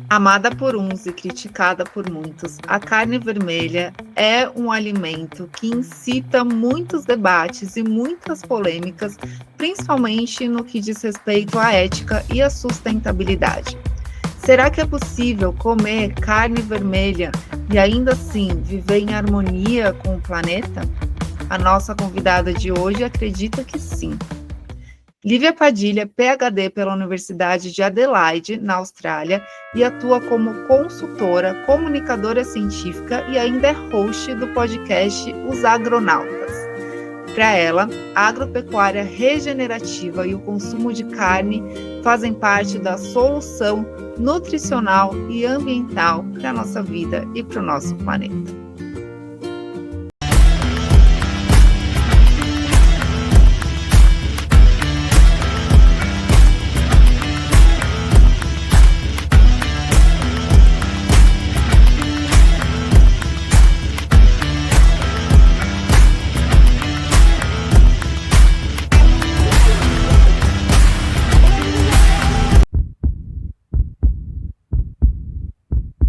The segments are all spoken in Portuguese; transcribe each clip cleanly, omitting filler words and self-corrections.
Amada por uns e criticada por muitos, a carne vermelha é um alimento que incita muitos debates e muitas polêmicas, principalmente no que diz respeito à ética e à sustentabilidade. Será que é possível comer carne vermelha e ainda assim viver em harmonia com o planeta? A nossa convidada de hoje acredita que sim. Lívia Padilha, PhD pela Universidade de Adelaide, na Austrália, e atua como consultora, comunicadora científica e ainda é host do podcast Os Agronautas. Para ela, a agropecuária regenerativa e o consumo de carne fazem parte da solução nutricional e ambiental para a nossa vida e para o nosso planeta.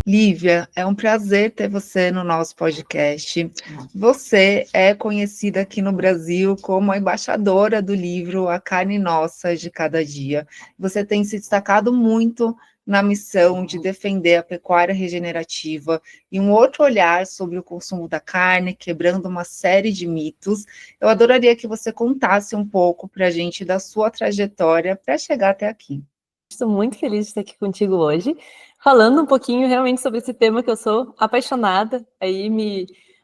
Lívia, é um prazer ter você no nosso podcast. Você é conhecida aqui no Brasil como a embaixadora do livro A Carne Nossa de Cada Dia. Você tem se destacado muito na missão de defender a pecuária regenerativa e um outro olhar sobre o consumo da carne, quebrando uma série de mitos. Eu adoraria que você contasse um pouco para a gente da sua trajetória para chegar até aqui. Estou muito feliz de estar aqui contigo hoje, falando um pouquinho realmente sobre esse tema que eu sou apaixonada,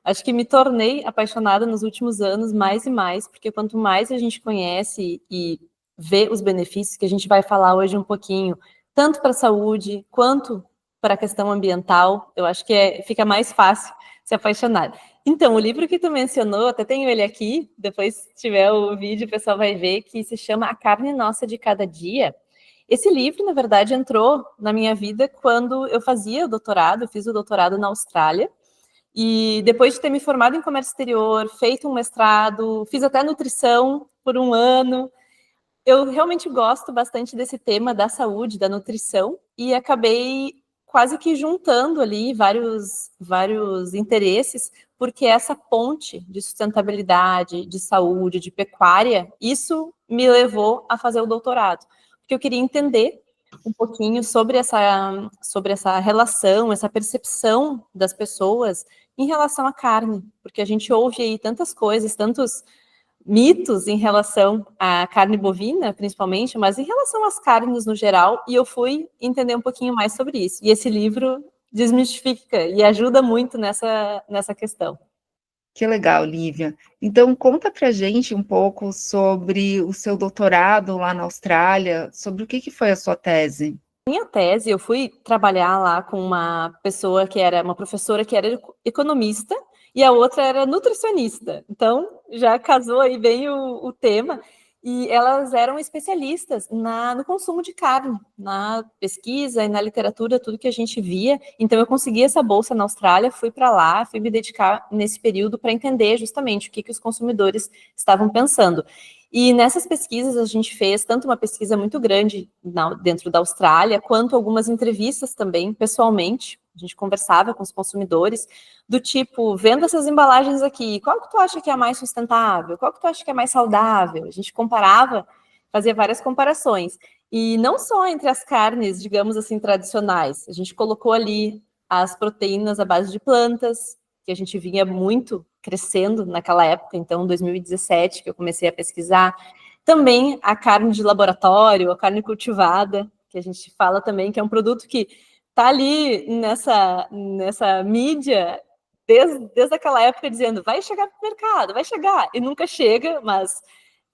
acho que me tornei apaixonada nos últimos anos, mais e mais, porque quanto mais a gente conhece e vê os benefícios, que a gente vai falar hoje um pouquinho, tanto para a saúde, quanto para a questão ambiental, eu acho que fica mais fácil se apaixonar. Então, o livro que tu mencionou, até tenho ele aqui, depois se tiver o vídeo o pessoal vai ver, que se chama A Carne Nossa de Cada Dia. Esse livro, na verdade, entrou na minha vida quando eu fazia o doutorado, eu fiz o doutorado na Austrália, e depois de ter me formado em comércio exterior, feito um mestrado, fiz até nutrição por um ano, eu realmente gosto bastante desse tema da saúde, da nutrição, e acabei quase que juntando ali vários interesses, porque essa ponte de sustentabilidade, de saúde, de pecuária, isso me levou a fazer o doutorado. Porque eu queria entender um pouquinho sobre essa relação, essa percepção das pessoas em relação à carne, porque a gente ouve aí tantas coisas, tantos mitos em relação à carne bovina, principalmente, mas em relação às carnes no geral, e eu fui entender um pouquinho mais sobre isso. E esse livro desmistifica e ajuda muito nessa questão. Que legal, Lívia. Então, conta pra gente um pouco sobre o seu doutorado lá na Austrália, sobre o que foi a sua tese. Minha tese, eu fui trabalhar lá com uma pessoa que era uma professora que era economista e a outra era nutricionista. Então, já casou aí bem o tema. E elas eram especialistas no consumo de carne, na pesquisa e na literatura, tudo que a gente via. Então, eu consegui essa bolsa na Austrália, fui para lá, fui me dedicar nesse período para entender justamente o que os consumidores estavam pensando. E nessas pesquisas a gente fez tanto uma pesquisa muito grande dentro da Austrália, quanto algumas entrevistas também, pessoalmente. A gente conversava com os consumidores, do tipo, vendo essas embalagens aqui, qual que tu acha que é a mais sustentável? Qual que tu acha que é mais saudável? A gente comparava, fazia várias comparações. E não só entre as carnes, digamos assim, tradicionais. A gente colocou ali as proteínas à base de plantas, que a gente vinha muito crescendo naquela época, então 2017, que eu comecei a pesquisar. Também a carne de laboratório, a carne cultivada, que a gente fala também que é um produto que está ali nessa mídia desde aquela época dizendo vai chegar no mercado, vai chegar, e nunca chega, mas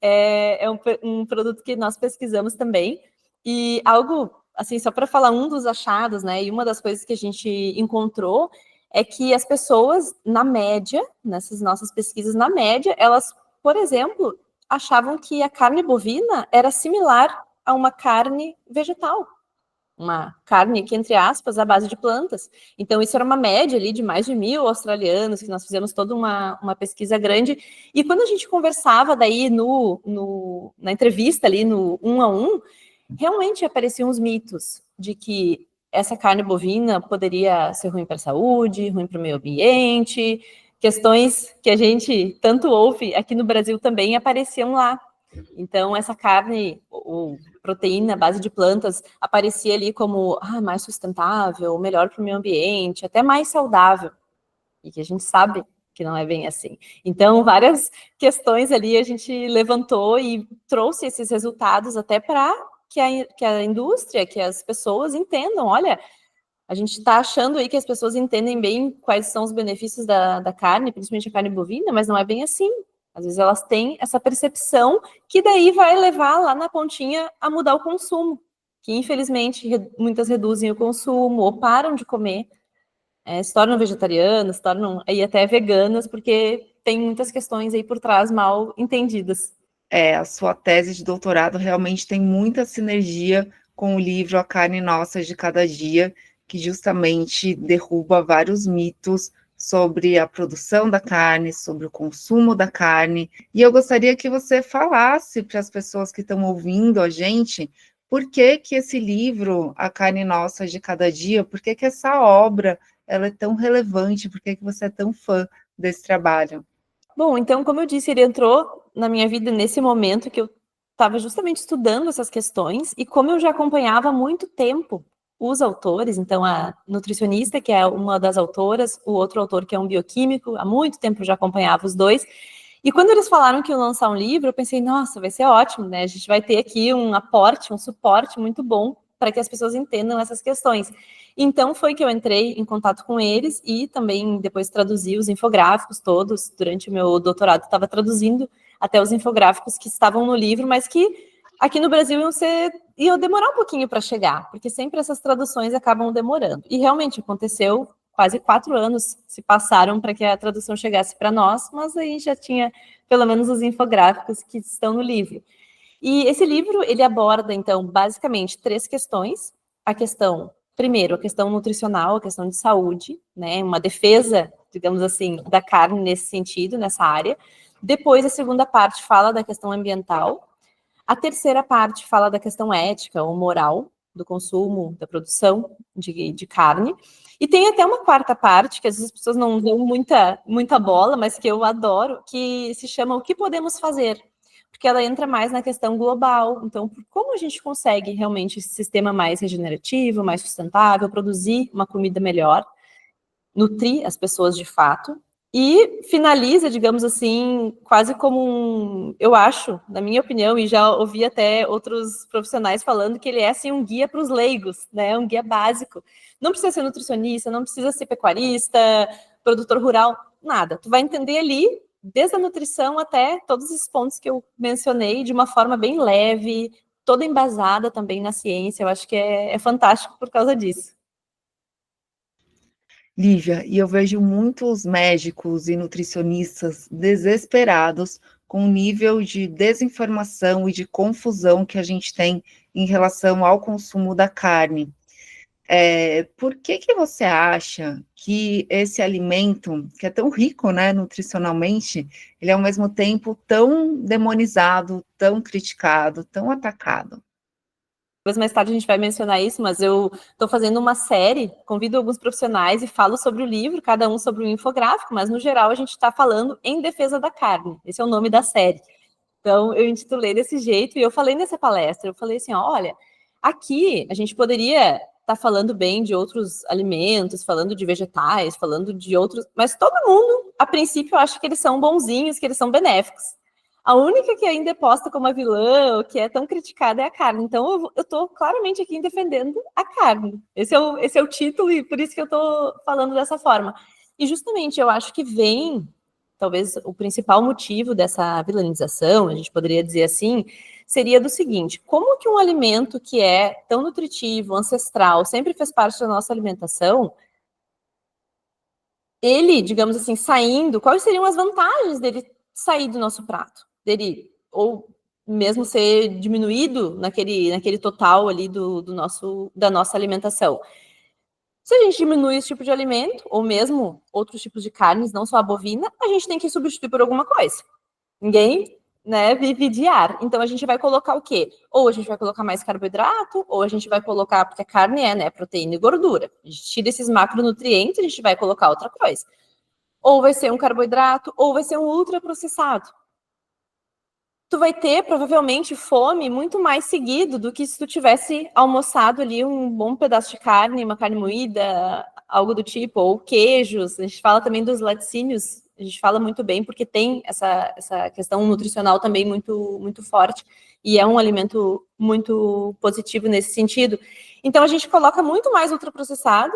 é um produto que nós pesquisamos também. E algo, assim, só para falar um dos achados, né, e uma das coisas que a gente encontrou é que as pessoas, na média, nessas nossas pesquisas, na média, elas, por exemplo, achavam que a carne bovina era similar a uma carne vegetal. Uma carne que, entre aspas, à base de plantas. Então, isso era uma média ali de mais de 1.000 australianos, que nós fizemos toda uma pesquisa grande. E quando a gente conversava daí na entrevista ali, no 1 a 1, realmente apareciam os mitos de que essa carne bovina poderia ser ruim para a saúde, ruim para o meio ambiente, questões que a gente tanto ouve aqui no Brasil também apareciam lá. Então, essa carne, ou proteína à base de plantas, aparecia ali como mais sustentável, melhor para o meio ambiente, até mais saudável. E que a gente sabe que não é bem assim. Então, várias questões ali a gente levantou e trouxe esses resultados até para que a indústria, que as pessoas entendam, olha, a gente está achando aí que as pessoas entendem bem quais são os benefícios da carne, principalmente a carne bovina, mas não é bem assim. Às vezes elas têm essa percepção que daí vai levar lá na pontinha a mudar o consumo, que infelizmente muitas reduzem o consumo ou param de comer, se tornam vegetarianas, se tornam aí até veganas, porque tem muitas questões aí por trás mal entendidas. A sua tese de doutorado realmente tem muita sinergia com o livro A Carne Nossa de Cada Dia, que justamente derruba vários mitos sobre a produção da carne, sobre o consumo da carne. E eu gostaria que você falasse para as pessoas que estão ouvindo a gente, por que que esse livro, A Carne Nossa de Cada Dia, por que que essa obra ela é tão relevante, por que que você é tão fã desse trabalho? Bom, então, como eu disse, ele entrou na minha vida nesse momento que eu estava justamente estudando essas questões, e como eu já acompanhava há muito tempo os autores, então a nutricionista, que é uma das autoras, o outro autor, que é um bioquímico, há muito tempo eu já acompanhava os dois, e quando eles falaram que iam lançar um livro, eu pensei, nossa, vai ser ótimo, né? A gente vai ter aqui um aporte, um suporte muito bom para que as pessoas entendam essas questões. Então foi que eu entrei em contato com eles e também depois traduzi os infográficos todos. Durante o meu doutorado estava traduzindo até os infográficos que estavam no livro, mas que aqui no Brasil iam demorar um pouquinho para chegar, porque sempre essas traduções acabam demorando. E realmente aconteceu, quase 4 anos se passaram para que a tradução chegasse para nós, mas aí já tinha pelo menos os infográficos que estão no livro. E esse livro, ele aborda, então, basicamente 3 questões. Primeiro, a questão nutricional, a questão de saúde, né, uma defesa, digamos assim, da carne nesse sentido, nessa área. Depois, a segunda parte fala da questão ambiental. A terceira parte fala da questão ética ou moral do consumo, da produção de carne. E tem até uma quarta parte, que às vezes as pessoas não dão muita bola, mas que eu adoro, que se chama O que Podemos Fazer? Porque ela entra mais na questão global. Então, como a gente consegue realmente esse sistema mais regenerativo, mais sustentável, produzir uma comida melhor, nutrir as pessoas de fato, e finaliza, digamos assim, quase como eu acho, na minha opinião, e já ouvi até outros profissionais falando que ele é assim um guia para os leigos, né? Um guia básico. Não precisa ser nutricionista, não precisa ser pecuarista, produtor rural, nada. Tu vai entender ali, desde a nutrição até todos os pontos que eu mencionei, de uma forma bem leve, toda embasada também na ciência. Eu acho que é fantástico por causa disso. Lívia, e eu vejo muitos médicos e nutricionistas desesperados com o nível de desinformação e de confusão que a gente tem em relação ao consumo da carne. Por que que você acha que esse alimento, que é tão rico, né, nutricionalmente, ele é ao mesmo tempo tão demonizado, tão criticado, tão atacado? Depois, mais tarde, a gente vai mencionar isso, mas eu estou fazendo uma série, convido alguns profissionais e falo sobre o livro, cada um sobre um infográfico, mas no geral a gente está falando em defesa da carne. Esse é o nome da série. Então, eu intitulei desse jeito e eu falei nessa palestra, eu falei assim, olha, aqui a gente poderia estar falando bem de outros alimentos, falando de vegetais, falando de outros, mas todo mundo, a princípio, acha que eles são bonzinhos, que eles são benéficos. A única que ainda é posta como a vilã, ou que é tão criticada, é a carne. Então, eu estou claramente aqui defendendo a carne. Esse é o título e por isso que eu estou falando dessa forma. E justamente eu acho que vem, talvez o principal motivo dessa vilanização, a gente poderia dizer assim, seria do seguinte: como que um alimento que é tão nutritivo, ancestral, sempre fez parte da nossa alimentação, ele, digamos assim, saindo, quais seriam as vantagens dele sair do nosso prato? Dele, ou mesmo ser diminuído naquele total ali da nossa alimentação. Se a gente diminui esse tipo de alimento, ou mesmo outros tipos de carnes, não só a bovina, a gente tem que substituir por alguma coisa. Ninguém né, vive de ar. Então a gente vai colocar o quê? Ou a gente vai colocar mais carboidrato, ou a gente vai colocar, porque a carne é, né, proteína e gordura. A gente tira esses macronutrientes, a gente vai colocar outra coisa. Ou vai ser um carboidrato, ou vai ser um ultraprocessado. Tu vai ter, provavelmente, fome muito mais seguido do que se tu tivesse almoçado ali um bom pedaço de carne, uma carne moída, algo do tipo, ou queijos. A gente fala também dos laticínios, a gente fala muito bem, porque tem essa questão nutricional também muito, muito forte, e é um alimento muito positivo nesse sentido. Então, a gente coloca muito mais ultraprocessado,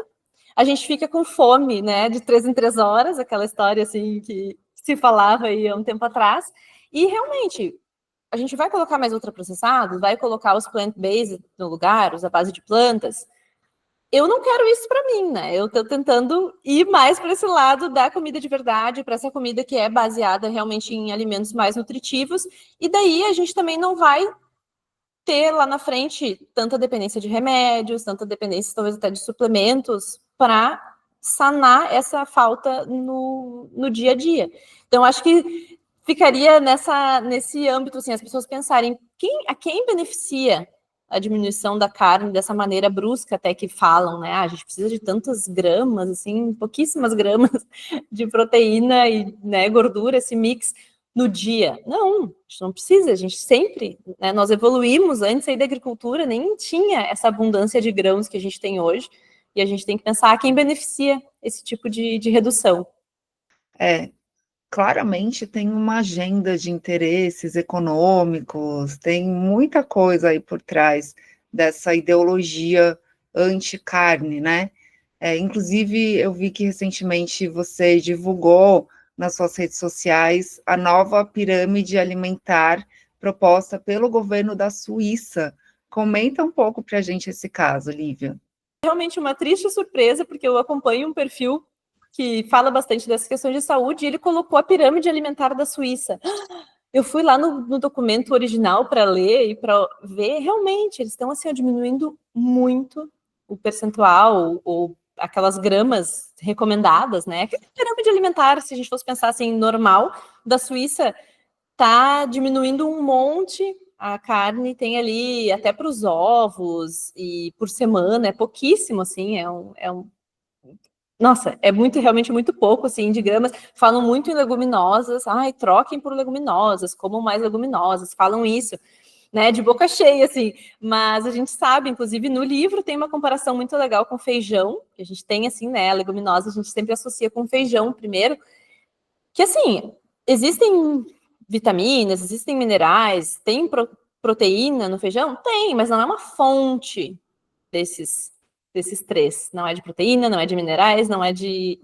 a gente fica com fome, né, de 3 em 3 horas, aquela história, assim, que se falava aí há um tempo atrás, e realmente, a gente vai colocar mais ultraprocessados, vai colocar os plant-based no lugar, os à base de plantas. Eu não quero isso para mim, né? Eu estou tentando ir mais para esse lado da comida de verdade, para essa comida que é baseada realmente em alimentos mais nutritivos, e daí a gente também não vai ter lá na frente tanta dependência de remédios, tanta dependência talvez até de suplementos para sanar essa falta no dia a dia. Então, acho que ficaria nesse âmbito, assim, as pessoas pensarem a quem beneficia a diminuição da carne dessa maneira brusca até que falam, né? A gente precisa de tantas gramas, assim, pouquíssimas gramas de proteína e, né, gordura, esse mix no dia. Não, a gente não precisa, a gente sempre, né, nós evoluímos antes aí da agricultura, nem tinha essa abundância de grãos que a gente tem hoje, e a gente tem que pensar quem beneficia esse tipo de redução. Claramente tem uma agenda de interesses econômicos, tem muita coisa aí por trás dessa ideologia anti-carne, né? Inclusive, eu vi que recentemente você divulgou nas suas redes sociais a nova pirâmide alimentar proposta pelo governo da Suíça. Comenta um pouco para a gente esse caso, Lívia. Realmente uma triste surpresa, porque eu acompanho um perfil que fala bastante dessas questões de saúde, e ele colocou a pirâmide alimentar da Suíça. Eu fui lá no documento original para ler e para ver, realmente, eles estão assim, diminuindo muito o percentual, ou aquelas gramas recomendadas, né? A pirâmide alimentar, se a gente fosse pensar assim, normal, da Suíça, está diminuindo um monte. A carne tem ali até para os ovos, e por semana, é pouquíssimo, assim, nossa, é muito, realmente muito pouco, assim, de gramas. Falam muito em leguminosas. Ai, troquem por leguminosas, comam mais leguminosas. Falam isso, né, de boca cheia, assim. Mas a gente sabe, inclusive no livro tem uma comparação muito legal com feijão, que a gente tem, assim, né, a leguminosa a gente sempre associa com feijão primeiro, que, assim, existem vitaminas, existem minerais, tem proteína no feijão? Tem, mas não é uma fonte desses três. Não é de proteína, não é de minerais, não é de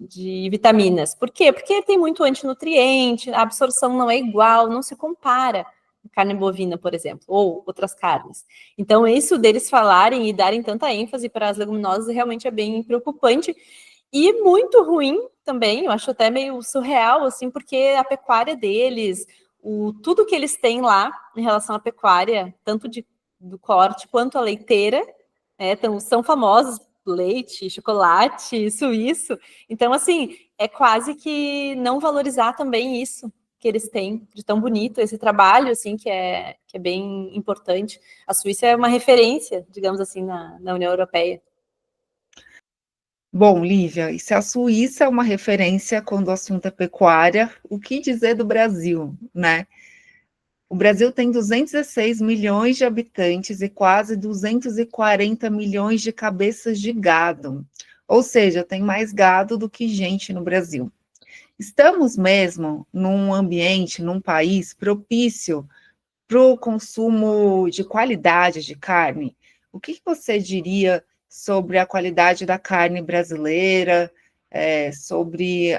vitaminas. Por quê? Porque tem muito antinutriente, a absorção não é igual, não se compara a carne bovina, por exemplo, ou outras carnes. Então, isso deles falarem e darem tanta ênfase para as leguminosas realmente é bem preocupante e muito ruim também, eu acho até meio surreal, assim, porque a pecuária deles, tudo que eles têm lá em relação à pecuária, tanto do corte quanto a leiteira, então, são famosos leite, chocolate, suíço. Então, assim, é quase que não valorizar também isso que eles têm de tão bonito, esse trabalho, assim, que é bem importante. A Suíça é uma referência, digamos assim, na União Europeia. Bom, Lívia, e se a Suíça é uma referência quando o assunto é pecuária, o que dizer do Brasil, né? O Brasil tem 216 milhões de habitantes e quase 240 milhões de cabeças de gado. Ou seja, tem mais gado do que gente no Brasil. Estamos mesmo num ambiente, num país propício para o consumo de qualidade de carne. O que você diria sobre a qualidade da carne brasileira, sobre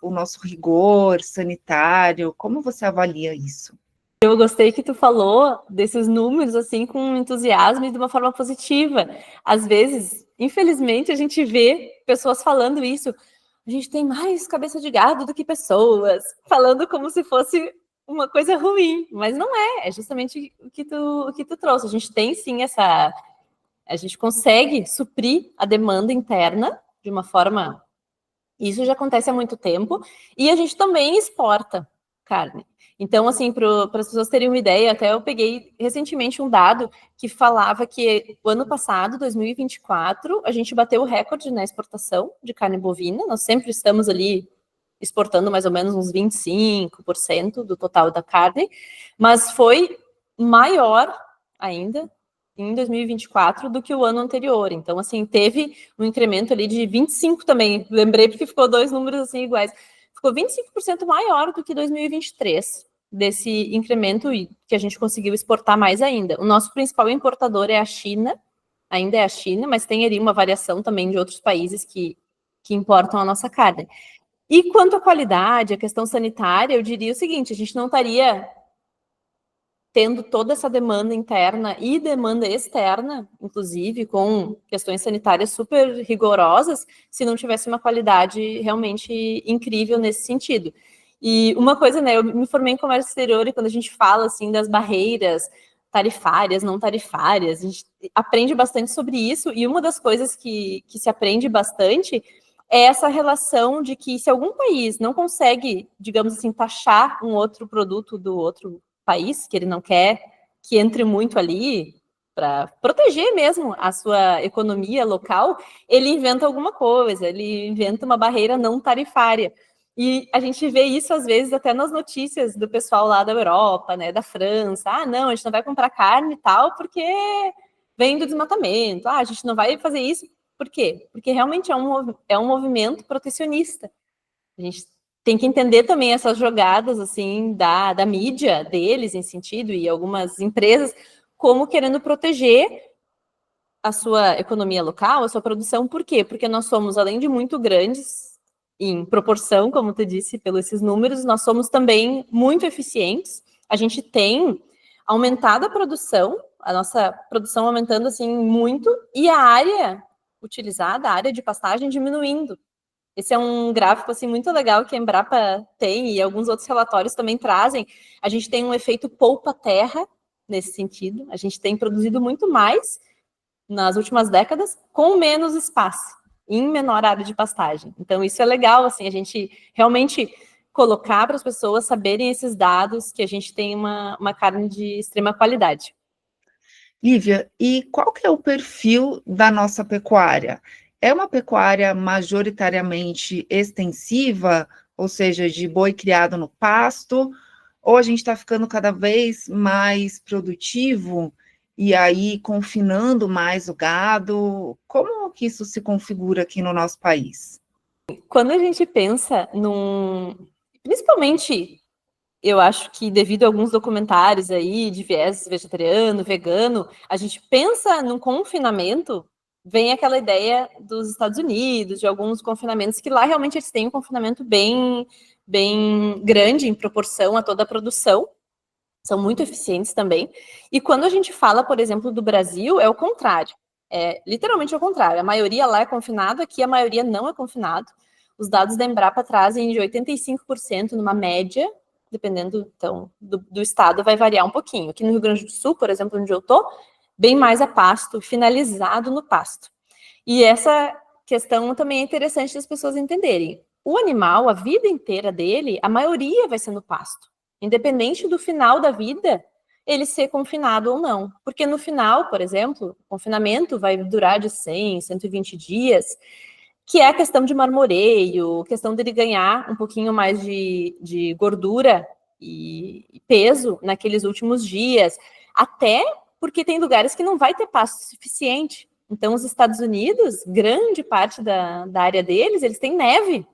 o nosso rigor sanitário? Como você avalia isso? Eu gostei que tu falou desses números, assim, com entusiasmo e de uma forma positiva. Às vezes, infelizmente, a gente vê pessoas falando isso. A gente tem mais cabeça de gado do que pessoas, falando como se fosse uma coisa ruim, mas não é justamente o que tu trouxe. A gente tem sim a gente consegue suprir a demanda interna de uma forma, isso já acontece há muito tempo, e a gente também exporta carne. Então, assim, para as pessoas terem uma ideia, até eu peguei recentemente um dado que falava que o ano passado, 2024, a gente bateu o recorde na exportação de carne bovina. Nós sempre estamos ali exportando mais ou menos uns 25% do total da carne, mas foi maior ainda em 2024 do que o ano anterior. Então, assim, teve um incremento ali de 25 também. Lembrei porque ficou dois números assim iguais. Ficou 25% maior do que 2023, desse incremento que a gente conseguiu exportar mais ainda. O nosso principal importador é a China, ainda é a China, mas tem ali uma variação também de outros países que importam a nossa carne. E quanto à qualidade, a questão sanitária, eu diria o seguinte, a gente não estaria tendo toda essa demanda interna e demanda externa, inclusive, com questões sanitárias super rigorosas, se não tivesse uma qualidade realmente incrível nesse sentido. E uma coisa, né, eu me formei em comércio exterior e quando a gente fala, assim, das barreiras tarifárias, não tarifárias, a gente aprende bastante sobre isso, e uma das coisas que se aprende bastante é essa relação de que se algum país não consegue, digamos assim, taxar um outro produto do outro país, que ele não quer que entre muito ali, para proteger mesmo a sua economia local, ele inventa alguma coisa, ele inventa uma barreira não tarifária. E a gente vê isso, às vezes, até nas notícias do pessoal lá da Europa, né, da França. Ah, não, a gente não vai comprar carne e tal, porque vem do desmatamento. Ah, a gente não vai fazer isso. Por quê? Porque realmente é um movimento protecionista. A gente tem que entender também essas jogadas assim da mídia deles em sentido e algumas empresas como querendo proteger a sua economia local, a sua produção. Por quê? Porque nós somos, além de muito grandes em proporção, como tu disse, pelos esses números, nós somos também muito eficientes. A gente tem aumentado a produção, a nossa produção aumentando assim muito, e a área utilizada, a área de pastagem diminuindo. Esse é um gráfico assim muito legal que a Embrapa tem e alguns outros relatórios também trazem. A gente tem um efeito poupa-terra nesse sentido. A gente tem produzido muito mais nas últimas décadas com menos espaço, em menor área de pastagem. Então isso é legal, assim, a gente realmente colocar para as pessoas saberem esses dados que a gente tem uma carne de extrema qualidade. Lívia, e qual que é o perfil da nossa pecuária? É uma pecuária majoritariamente extensiva, ou seja, de boi criado no pasto, ou a gente está ficando cada vez mais produtivo e aí confinando mais o gado? Como que isso se configura aqui no nosso país? Quando a gente pensa principalmente, eu acho que devido a alguns documentários aí de viés vegetariano, vegano, a gente pensa num confinamento, vem aquela ideia dos Estados Unidos, de alguns confinamentos que lá realmente eles têm um confinamento bem grande em proporção a toda a produção, são muito eficientes também. E quando a gente fala, por exemplo, do Brasil, é o contrário. É literalmente o contrário. A maioria lá é confinado, aqui a maioria não é confinado. Os dados da Embrapa trazem de 85% numa média, dependendo então, do estado, vai variar um pouquinho. Aqui no Rio Grande do Sul, por exemplo, onde eu estou, bem mais a pasto, finalizado no pasto. E essa questão também é interessante das pessoas entenderem. O animal, a vida inteira dele, a maioria vai ser no pasto. Independente do final da vida, ele ser confinado ou não. Porque no final, por exemplo, o confinamento vai durar de 100, 120 dias, que é a questão de marmoreio, questão dele ganhar um pouquinho mais de gordura e peso naqueles últimos dias, até porque tem lugares que não vai ter pasto suficiente. Então, os Estados Unidos, grande parte da área deles, eles têm neve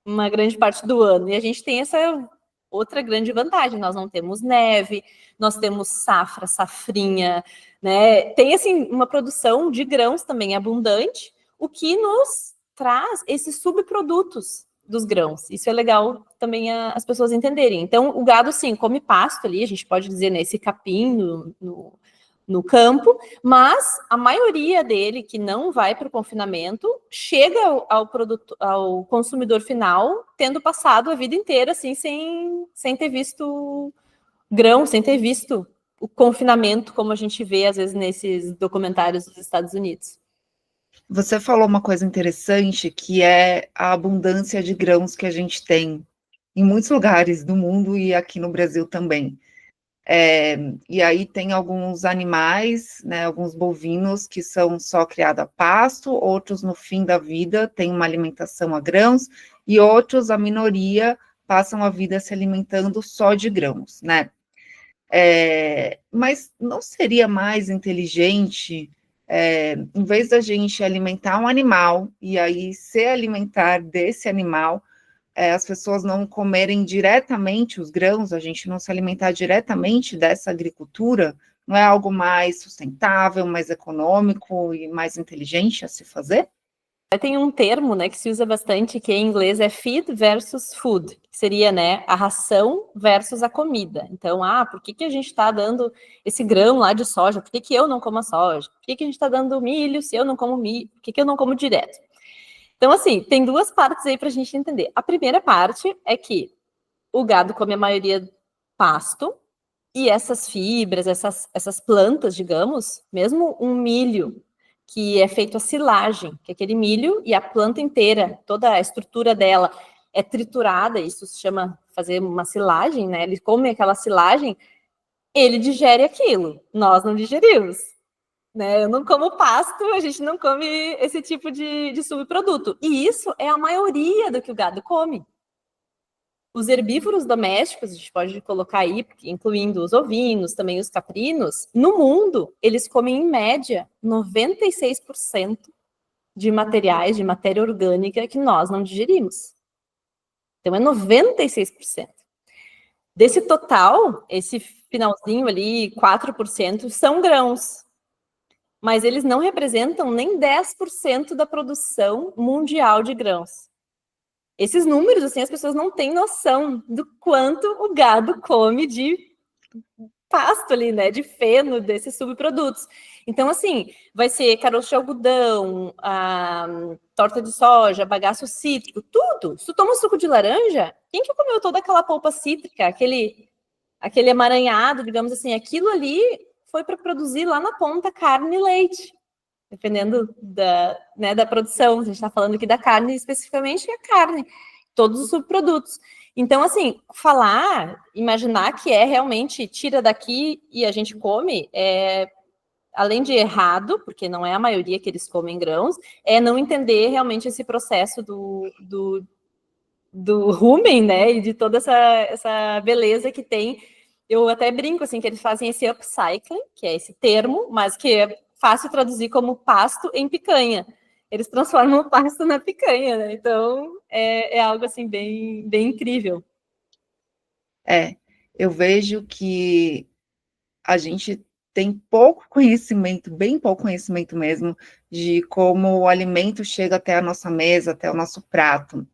uma grande parte do ano, e a gente tem essa outra grande vantagem, nós não temos neve, nós temos safra, safrinha, né? Tem, assim, uma produção de grãos também abundante, o que nos traz esses subprodutos dos grãos. Isso é legal também as pessoas entenderem. Então, o gado, sim, come pasto ali, a gente pode dizer, né, esse capim no campo, mas a maioria dele que não vai para o confinamento chega ao consumidor final tendo passado a vida inteira assim sem ter visto grão, sem ter visto o confinamento como a gente vê às vezes nesses documentários dos Estados Unidos. Você falou uma coisa interessante que é a abundância de grãos que a gente tem em muitos lugares do mundo e aqui no Brasil também. E aí tem alguns animais, né, alguns bovinos que são só criados a pasto, outros no fim da vida têm uma alimentação a grãos, e outros, a minoria, passam a vida se alimentando só de grãos, né? Mas não seria mais inteligente, em vez da gente alimentar um animal, e aí se alimentar desse animal, as pessoas não comerem diretamente os grãos, a gente não se alimentar diretamente dessa agricultura, não é algo mais sustentável, mais econômico e mais inteligente a se fazer? Tem um termo, né, que se usa bastante, que em inglês é feed versus food, que seria, né, a ração versus a comida. Então, por que a gente está dando esse grão lá de soja? Por que eu não como a soja? Por que a gente está dando milho se eu não como milho? Por que eu não como direto? Então, assim, tem duas partes aí para a gente entender. A primeira parte é que o gado come a maioria pasto, e essas fibras, essas plantas, digamos, mesmo um milho que é feito a silagem, que é aquele milho e a planta inteira, toda a estrutura dela é triturada, isso se chama fazer uma silagem, né? Ele come aquela silagem, ele digere aquilo, nós não digerimos. Né? Eu não como pasto, a gente não come esse tipo de subproduto. E isso é a maioria do que o gado come. Os herbívoros domésticos, a gente pode colocar aí, incluindo os ovinos, também os caprinos, no mundo, eles comem, em média, 96% de materiais, de matéria orgânica que nós não digerimos. Então, é 96%. Desse total, esse finalzinho ali, 4%, são grãos. Mas eles não representam nem 10% da produção mundial de grãos. Esses números, assim, as pessoas não têm noção do quanto o gado come de pasto ali, né, de feno, desses subprodutos. Então, assim, vai ser caroço de algodão, torta de soja, bagaço cítrico, tudo. Se tu toma um suco de laranja, quem que comeu toda aquela polpa cítrica, aquele emaranhado, digamos assim, aquilo ali foi para produzir lá na ponta carne e leite, dependendo da produção. A gente está falando aqui da carne, especificamente a carne, todos os subprodutos. Então, assim, imaginar que é realmente tira daqui e a gente come, além de errado, porque não é a maioria que eles comem grãos, é não entender realmente esse processo do rumen, né, e de toda essa beleza que tem. Eu até brinco, assim, que eles fazem esse upcycling, que é esse termo, mas que é fácil traduzir como pasto em picanha. Eles transformam o pasto na picanha, né? Então, é algo, assim, bem, bem incrível. Eu vejo que a gente tem pouco conhecimento, bem pouco conhecimento mesmo, de como o alimento chega até a nossa mesa, até o nosso prato.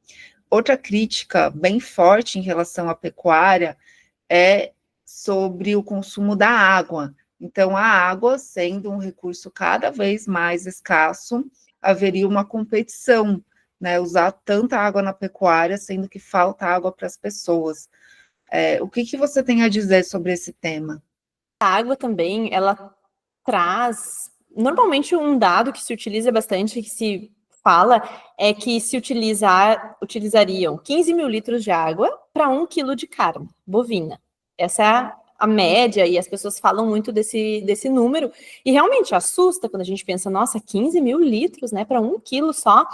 Outra crítica bem forte em relação à pecuária é sobre o consumo da água. Então, a água, sendo um recurso cada vez mais escasso, haveria uma competição, né? Usar tanta água na pecuária, sendo que falta água para as pessoas. O que você tem a dizer sobre esse tema? A água também, ela traz, normalmente um dado que se utiliza bastante, que se fala, é que se utilizariam 15 mil litros de água para 1 quilo de carne bovina. Essa é a média, e as pessoas falam muito desse número, e realmente assusta quando a gente pensa, nossa, 15 mil litros, né, para 1 quilo só.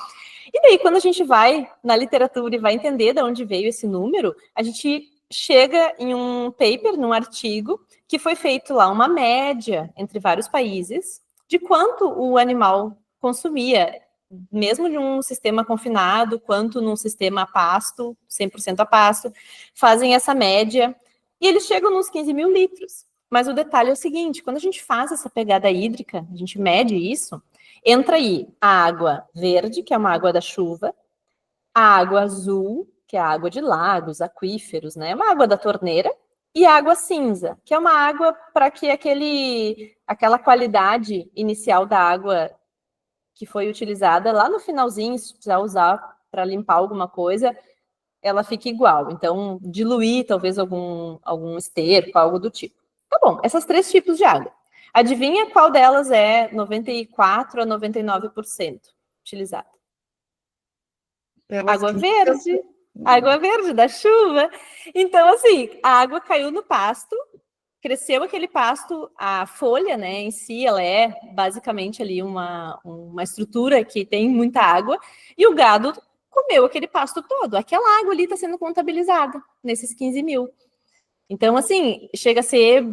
E daí, quando a gente vai na literatura e vai entender de onde veio esse número, a gente chega em um paper, num artigo, que foi feito lá uma média entre vários países de quanto o animal consumia, mesmo de um sistema confinado, quanto num sistema a pasto, 100% a pasto, fazem essa média, e eles chegam nos 15 mil litros. Mas o detalhe é o seguinte, quando a gente faz essa pegada hídrica, a gente mede isso, entra aí a água verde, que é uma água da chuva, a água azul, que é a água de lagos, aquíferos, né? Uma água da torneira, e a água cinza, que é uma água para que aquela qualidade inicial da água que foi utilizada lá no finalzinho, se precisar usar para limpar alguma coisa, ela fique igual. Então, diluir talvez algum esterco, algo do tipo. Tá bom, esses 3 tipos de água. Adivinha qual delas é 94% a 99% utilizada? Pelas Água críticas, verde. Água verde da chuva. Então, assim, a água caiu no pasto, cresceu aquele pasto, a folha, né, em si, ela é basicamente ali uma estrutura que tem muita água, e o gado comeu aquele pasto todo. Aquela água ali está sendo contabilizada nesses 15 mil. Então, assim, chega a ser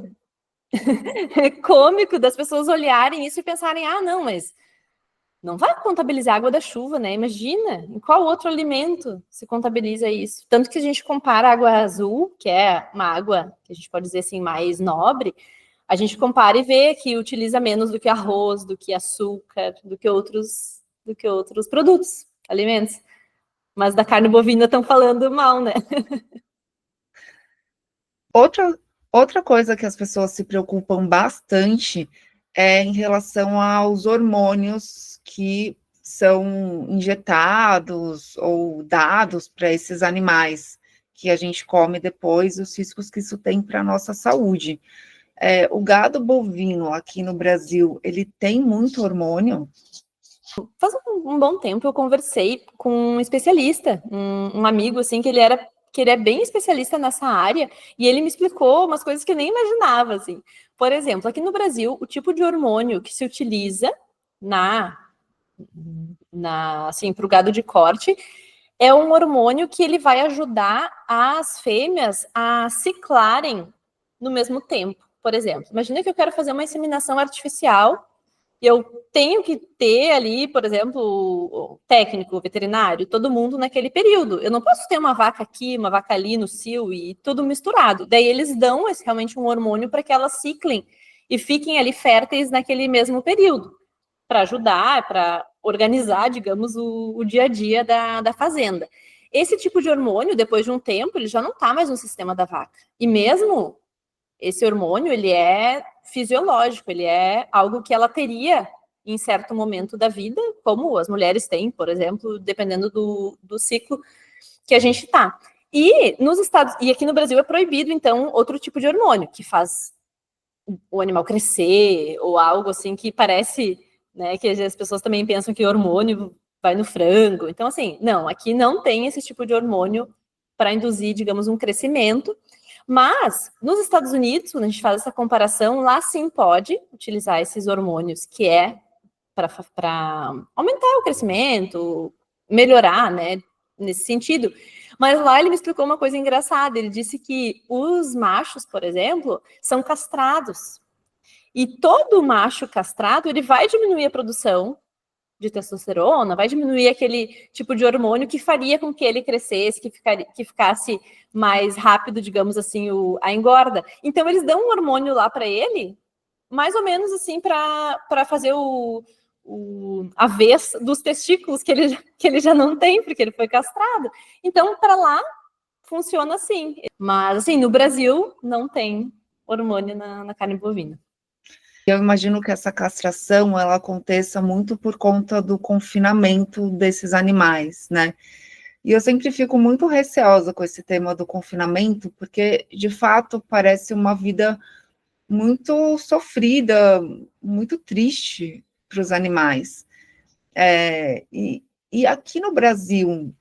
cômico das pessoas olharem isso e pensarem, ah, não, mas não vai contabilizar a água da chuva, né? Imagina, em qual outro alimento se contabiliza isso? Tanto que a gente compara a água azul, que é uma água que a gente pode dizer assim mais nobre, a gente compara e vê que utiliza menos do que arroz, do que açúcar, do que outros produtos, alimentos. Mas da carne bovina estão falando mal, né? Outra, outra coisa que as pessoas se preocupam bastante é em relação aos hormônios que são injetados ou dados para esses animais que a gente come depois, os riscos que isso tem para a nossa saúde. O gado bovino aqui no Brasil, ele tem muito hormônio? Faz um bom tempo eu conversei com um especialista, um amigo, assim, que ele é bem especialista nessa área, e ele me explicou umas coisas que eu nem imaginava, assim. Por exemplo, aqui no Brasil, o tipo de hormônio que se utiliza assim, para o gado de corte é um hormônio que ele vai ajudar as fêmeas a ciclarem no mesmo tempo. Por exemplo, imagina que eu quero fazer uma inseminação artificial e eu tenho que ter ali, por exemplo, o técnico, o veterinário, todo mundo naquele período. Eu não posso ter uma vaca aqui, uma vaca ali no cio e tudo misturado. Daí eles dão realmente um hormônio para que elas ciclem e fiquem ali férteis naquele mesmo período, para ajudar, para organizar, digamos, o dia a dia da fazenda. Esse tipo de hormônio, depois de um tempo, ele já não está mais no sistema da vaca. E mesmo esse hormônio, ele é fisiológico, ele é algo que ela teria em certo momento da vida, como as mulheres têm, por exemplo, dependendo do ciclo que a gente está. E aqui no Brasil é proibido, então, outro tipo de hormônio, que faz o animal crescer, ou algo assim que parece, né, que as pessoas também pensam que hormônio vai no frango. Então, assim, não, aqui não tem esse tipo de hormônio para induzir, digamos, um crescimento. Mas, nos Estados Unidos, quando a gente faz essa comparação, lá sim pode utilizar esses hormônios, que é para aumentar o crescimento, melhorar, né, nesse sentido. Mas lá ele me explicou uma coisa engraçada. Ele disse que os machos, por exemplo, são castrados. E todo macho castrado, ele vai diminuir a produção de testosterona, vai diminuir aquele tipo de hormônio que faria com que ele crescesse, que ficasse mais rápido, digamos assim, a engorda. Então, eles dão um hormônio lá para ele, mais ou menos assim, para fazer a vez dos testículos que ele já não tem, porque ele foi castrado. Então, para lá, funciona assim. Mas, assim, no Brasil, não tem hormônio na carne bovina. Eu imagino que essa castração ela aconteça muito por conta do confinamento desses animais, né? E eu sempre fico muito receosa com esse tema do confinamento, porque de fato parece uma vida muito sofrida, muito triste para os animais. E aqui no Brasil,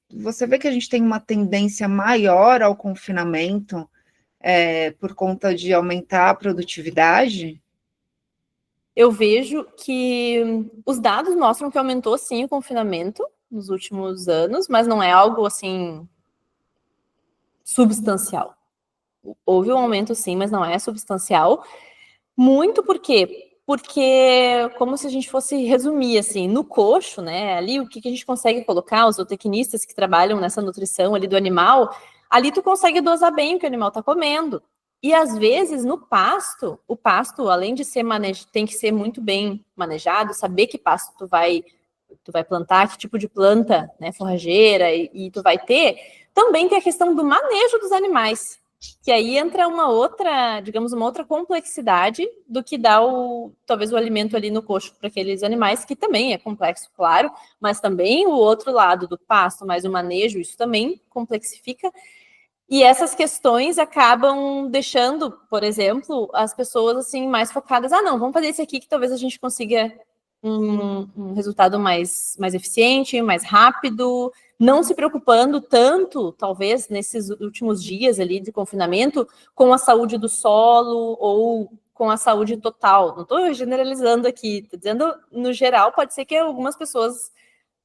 você vê que a gente tem uma tendência maior ao confinamento, por conta de aumentar a produtividade? Eu vejo que os dados mostram que aumentou sim o confinamento nos últimos anos, mas não é algo assim substancial. Houve um aumento sim, mas não é substancial. Muito por quê? Porque, como se a gente fosse resumir, assim, no coxo, né, ali o que a gente consegue colocar, os zootecnistas que trabalham nessa nutrição ali do animal, ali tu consegue dosar bem o que o animal tá comendo. E, às vezes, no pasto, o pasto, além de ser tem que ser muito bem manejado, saber que pasto tu vai plantar, que tipo de planta, né, forrageira, e tu vai ter, também tem a questão do manejo dos animais, que aí entra uma outra, digamos, uma outra complexidade do que dá talvez o alimento ali no coxo para aqueles animais, que também é complexo, claro, mas também o outro lado do pasto, mais o manejo, isso também complexifica. E essas questões acabam deixando, por exemplo, as pessoas assim mais focadas, não, vamos fazer esse aqui que talvez a gente consiga um resultado mais eficiente, mais rápido, não se preocupando tanto, talvez, nesses últimos dias ali de confinamento, com a saúde do solo ou com a saúde total. Não estou generalizando aqui, estou dizendo, no geral, pode ser que algumas pessoas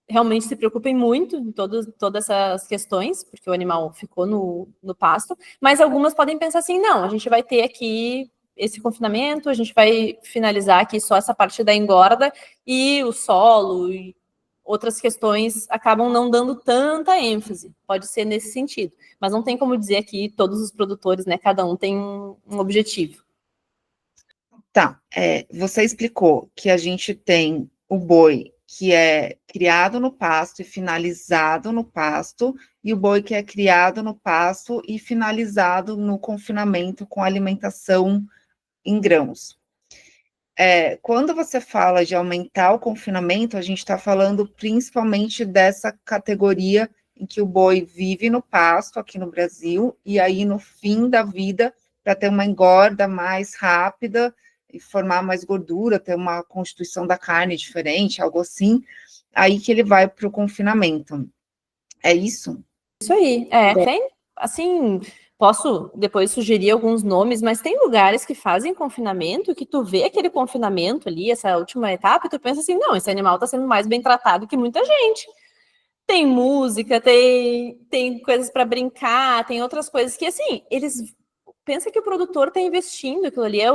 realmente se preocupem muito em todas essas questões, porque o animal ficou no pasto, mas algumas podem pensar assim, não, a gente vai ter aqui esse confinamento, a gente vai finalizar aqui só essa parte da engorda e o solo e outras questões acabam não dando tanta ênfase, pode ser nesse sentido, mas não tem como dizer aqui todos os produtores, né, cada um tem um objetivo. Tá, você explicou que a gente tem o boi que é criado no pasto e finalizado no pasto, e o boi que é criado no pasto e finalizado no confinamento com alimentação em grãos. Quando você fala de aumentar o confinamento, a gente está falando principalmente dessa categoria em que o boi vive no pasto aqui no Brasil, e aí no fim da vida, para ter uma engorda mais rápida e formar mais gordura, ter uma constituição da carne diferente, algo assim, aí que ele vai para o confinamento. É isso? Isso aí, tem, assim, posso depois sugerir alguns nomes, mas tem lugares que fazem confinamento, que tu vê aquele confinamento ali, essa última etapa, e tu pensa assim, não, esse animal está sendo mais bem tratado que muita gente. Tem música, tem coisas para brincar, tem outras coisas que, assim, eles pensam que o produtor está investindo, aquilo ali é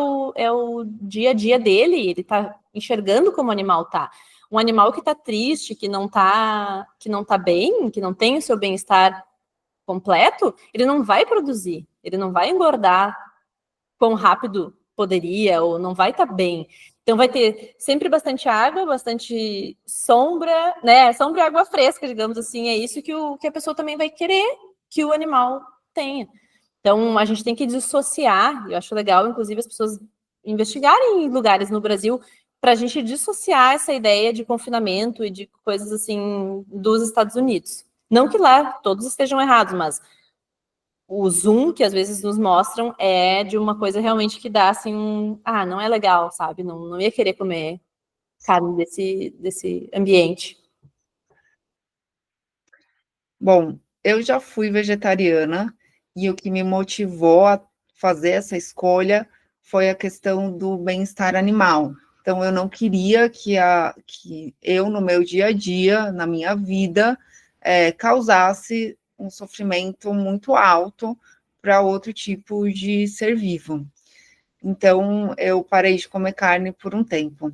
o dia a dia dele, ele está enxergando como o animal tá. Um animal que está triste, que não tá bem, que não tem o seu bem-estar completo, ele não vai produzir, ele não vai engordar quão rápido poderia, ou não vai estar bem. Então vai ter sempre bastante água, bastante sombra, né? Sombra e água fresca, digamos assim. É isso que a pessoa também vai querer que o animal tenha. Então a gente tem que dissociar, eu acho legal, inclusive, as pessoas investigarem em lugares no Brasil para a gente dissociar essa ideia de confinamento e de coisas assim dos Estados Unidos. Não que lá todos estejam errados, mas o zoom que às vezes nos mostram é de uma coisa realmente que dá assim não é legal, sabe? Não ia querer comer carne desse ambiente. Bom, eu já fui vegetariana e o que me motivou a fazer essa escolha foi a questão do bem-estar animal. Então, eu não queria que eu, no meu dia a dia, na minha vida, causasse um sofrimento muito alto para outro tipo de ser vivo. Então, eu parei de comer carne por um tempo.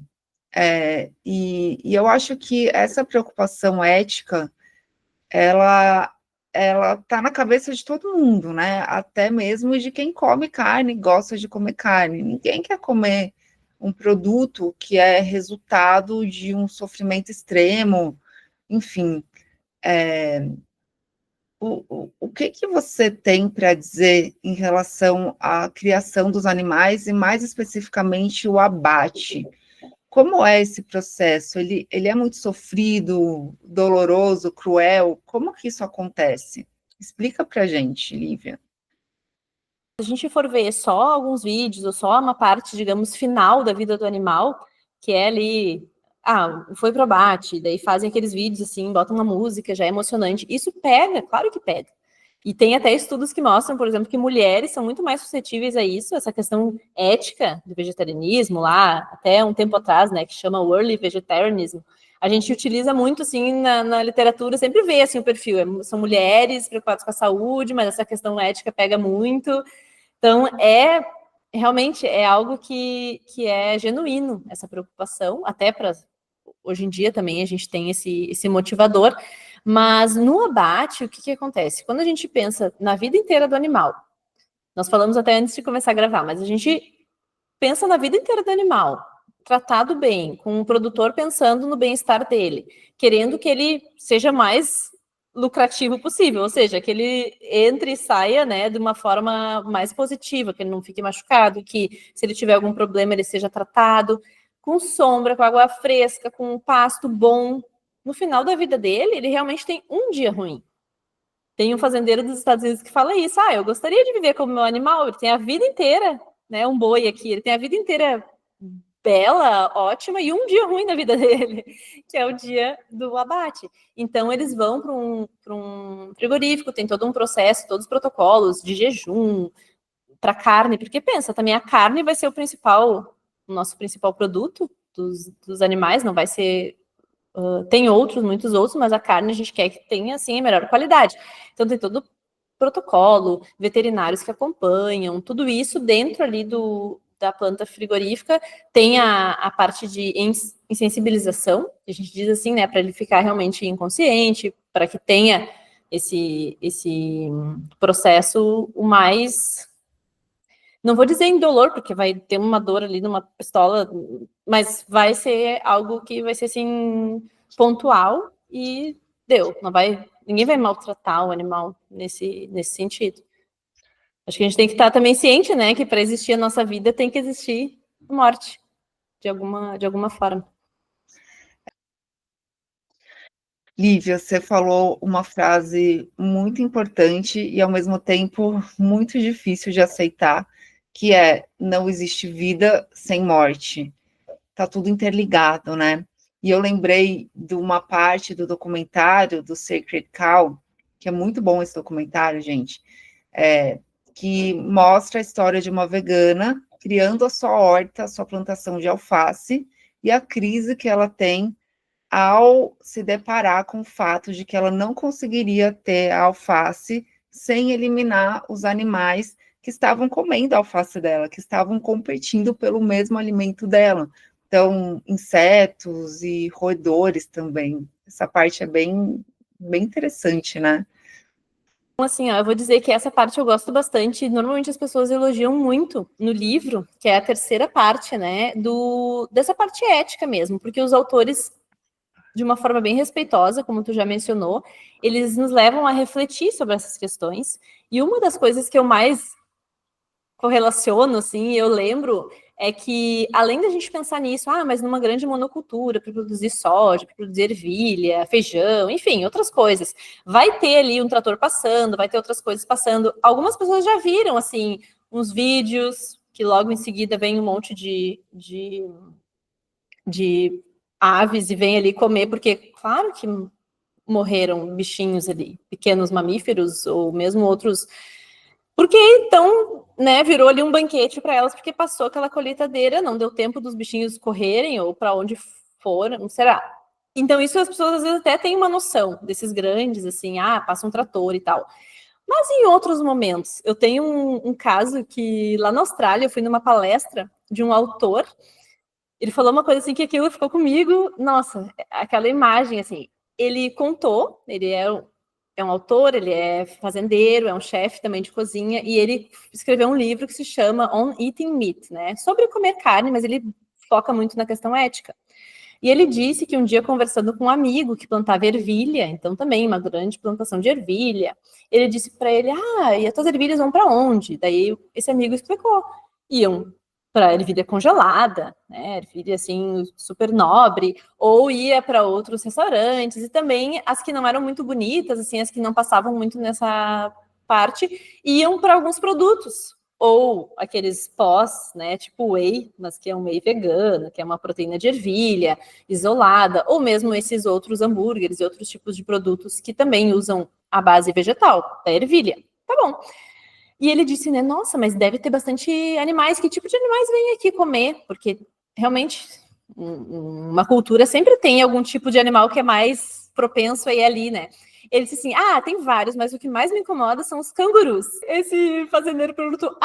E eu acho que essa preocupação ética ela está na cabeça de todo mundo, né? Até mesmo de quem come carne, gosta de comer carne. Ninguém quer comer um produto que é resultado de um sofrimento extremo, enfim. O que você tem para dizer em relação à criação dos animais e, mais especificamente, o abate? Como é esse processo? Ele é muito sofrido, doloroso, cruel? Como que isso acontece? Explica para a gente, Lívia. Se a gente for ver só alguns vídeos, ou só uma parte, digamos, final da vida do animal, que é ali, foi pro abate, daí fazem aqueles vídeos assim, botam uma música, já é emocionante. Isso pega, claro que pega. E tem até estudos que mostram, por exemplo, que mulheres são muito mais suscetíveis a isso, essa questão ética do vegetarianismo lá, até um tempo atrás, né, que chama early vegetarianism. A gente utiliza muito, assim, na literatura, sempre vê, assim, o perfil. São mulheres preocupadas com a saúde, mas essa questão ética pega muito. Então, realmente é algo que é genuíno, essa preocupação, até para hoje em dia também a gente tem esse motivador, mas no abate, o que acontece? Quando a gente pensa na vida inteira do animal, nós falamos até antes de começar a gravar, mas a gente pensa na vida inteira do animal, tratado bem, com o produtor pensando no bem-estar dele, querendo que ele seja mais lucrativo possível, ou seja, que ele entre e saia, né, de uma forma mais positiva, que ele não fique machucado, que se ele tiver algum problema ele seja tratado com sombra, com água fresca, com um pasto bom. No final da vida dele, ele realmente tem um dia ruim. Tem um fazendeiro dos Estados Unidos que fala isso, eu gostaria de viver como meu animal, ele tem a vida inteira, né, um boi aqui, ele tem a vida inteira bela, ótima, e um dia ruim na vida dele, que é o dia do abate. Então, eles vão para um frigorífico, tem todo um processo, todos os protocolos de jejum, para carne, porque pensa, também a carne vai ser o nosso principal produto dos animais, não vai ser... tem outros, muitos outros, mas a carne a gente quer que tenha, assim, a melhor qualidade. Então, tem todo protocolo, veterinários que acompanham, tudo isso dentro ali da planta frigorífica. Tem a parte de insensibilização, a gente diz assim, né, para ele ficar realmente inconsciente, para que tenha esse processo o mais... Não vou dizer indolor, porque vai ter uma dor ali numa pistola, mas vai ser algo que vai ser, assim, pontual e deu. Ninguém vai maltratar o animal nesse sentido. Acho que a gente tem que estar também ciente, né, que para existir a nossa vida tem que existir morte, de alguma forma. Lívia, você falou uma frase muito importante e, ao mesmo tempo, muito difícil de aceitar, que é: não existe vida sem morte. Tá tudo interligado, né? E eu lembrei de uma parte do documentário do Sacred Cow, que é muito bom esse documentário, gente, que mostra a história de uma vegana criando a sua horta, a sua plantação de alface, e a crise que ela tem ao se deparar com o fato de que ela não conseguiria ter a alface sem eliminar os animais que estavam comendo a alface dela, que estavam competindo pelo mesmo alimento dela. Então, insetos e roedores também. Essa parte é bem, bem interessante, né? Então, assim, ó, eu vou dizer que essa parte eu gosto bastante. Normalmente as pessoas elogiam muito no livro, que é a terceira parte, né, dessa parte ética mesmo, porque os autores, de uma forma bem respeitosa, como tu já mencionou, eles nos levam a refletir sobre essas questões. E uma das coisas que eu mais correlaciono, assim, eu lembro, é que, além da gente pensar nisso, mas numa grande monocultura, para produzir soja, para produzir ervilha, feijão, enfim, outras coisas, vai ter ali um trator passando, vai ter outras coisas passando. Algumas pessoas já viram, assim, uns vídeos, que logo em seguida vem um monte de aves e vem ali comer, porque, claro que morreram bichinhos ali, pequenos mamíferos, ou mesmo outros... Porque então, né, virou ali um banquete para elas, porque passou aquela colheitadeira, não deu tempo dos bichinhos correrem ou para onde foram, será? Então isso as pessoas às vezes até têm uma noção desses grandes, assim, passa um trator e tal. Mas em outros momentos, eu tenho um caso que lá na Austrália eu fui numa palestra de um autor, ele falou uma coisa assim que aquilo ficou comigo, nossa, aquela imagem, assim, ele contou, ele é um autor, ele é fazendeiro, é um chefe também de cozinha, e ele escreveu um livro que se chama On Eating Meat, né? Sobre comer carne, mas ele foca muito na questão ética. E ele disse que um dia, conversando com um amigo que plantava ervilha, então também uma grande plantação de ervilha, ele disse para ele: e as tuas ervilhas vão para onde? Daí esse amigo explicou: iam para ervilha congelada, né, ervilha assim super nobre, ou ia para outros restaurantes, e também as que não eram muito bonitas, assim, as que não passavam muito nessa parte, iam para alguns produtos, ou aqueles pós, né, tipo whey, mas que é um whey vegano, que é uma proteína de ervilha isolada, ou mesmo esses outros hambúrgueres e outros tipos de produtos que também usam a base vegetal, da ervilha. Tá bom. E ele disse, né, nossa, mas deve ter bastante animais. Que tipo de animais vêm aqui comer? Porque realmente uma cultura sempre tem algum tipo de animal que é mais propenso a ir ali, né? Ele disse assim, tem vários, mas o que mais me incomoda são os cangurus. Esse fazendeiro perguntou,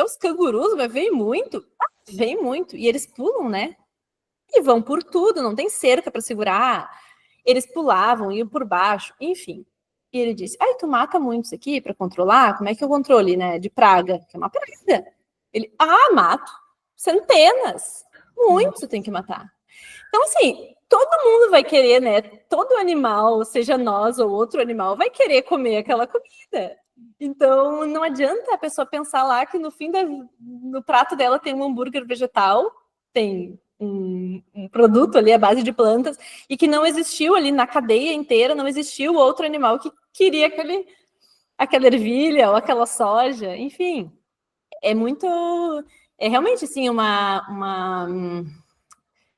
os cangurus? Mas vem muito? Vem muito. E eles pulam, né? E vão por tudo, não tem cerca para segurar. Eles pulavam, iam por baixo, enfim. E ele disse, tu mata muitos aqui para controlar? Como é que é o controle, né, de praga? Que é uma praga. Ele, mato. Centenas. Muitos eu tenho que matar. Então, assim, todo mundo vai querer, né, todo animal, seja nós ou outro animal, vai querer comer aquela comida. Então, não adianta a pessoa pensar lá que no no prato dela tem um hambúrguer vegetal, tem um produto ali à base de plantas, e que não existiu ali na cadeia inteira, não existiu outro animal que queria aquela ervilha ou aquela soja, enfim. É realmente, assim,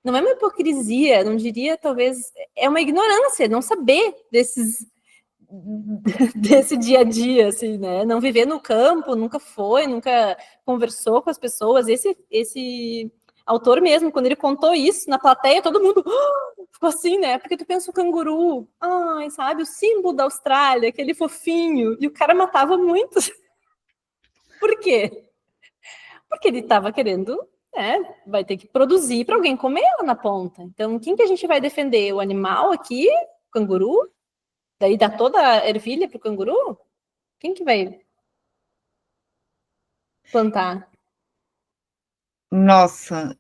não é uma hipocrisia, não diria, talvez, é uma ignorância, não saber desse dia a dia, assim, né? Não viver no campo, nunca foi, nunca conversou com as pessoas. Esse autor mesmo, quando ele contou isso na plateia, todo mundo ficou assim, né? Porque tu pensa o canguru, ai, sabe, o símbolo da Austrália, aquele fofinho, e o cara matava muitos. Por quê? Porque ele estava querendo, né? Vai ter que produzir para alguém comer lá na ponta. Então, quem que a gente vai defender? O animal aqui, o canguru? Daí dá toda a ervilha pro canguru? Quem que vai plantar? Nossa,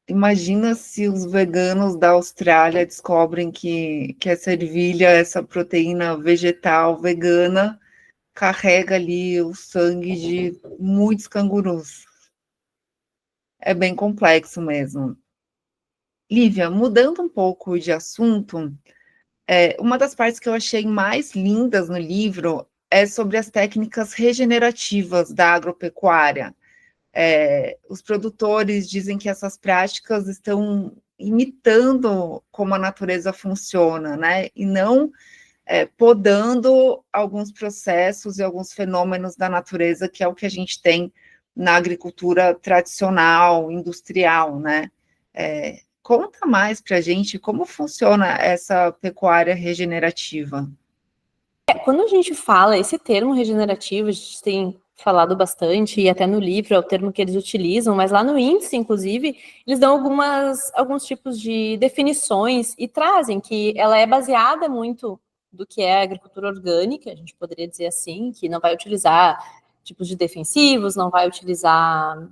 imagina se os veganos da Austrália descobrem que essa ervilha, essa proteína vegetal vegana, carrega ali o sangue de muitos cangurus. É bem complexo mesmo. Lívia, mudando um pouco de assunto, uma das partes que eu achei mais lindas no livro é sobre as técnicas regenerativas da agropecuária. Os produtores dizem que essas práticas estão imitando como a natureza funciona, né? E não podando alguns processos e alguns fenômenos da natureza, que é o que a gente tem na agricultura tradicional, industrial, né? Conta mais para a gente como funciona essa pecuária regenerativa. Quando a gente fala esse termo regenerativo, a gente tem falado bastante, e até no livro é o termo que eles utilizam, mas lá no índice, inclusive, eles dão alguns tipos de definições e trazem que ela é baseada muito do que é a agricultura orgânica, a gente poderia dizer assim, que não vai utilizar tipos de defensivos, não vai utilizar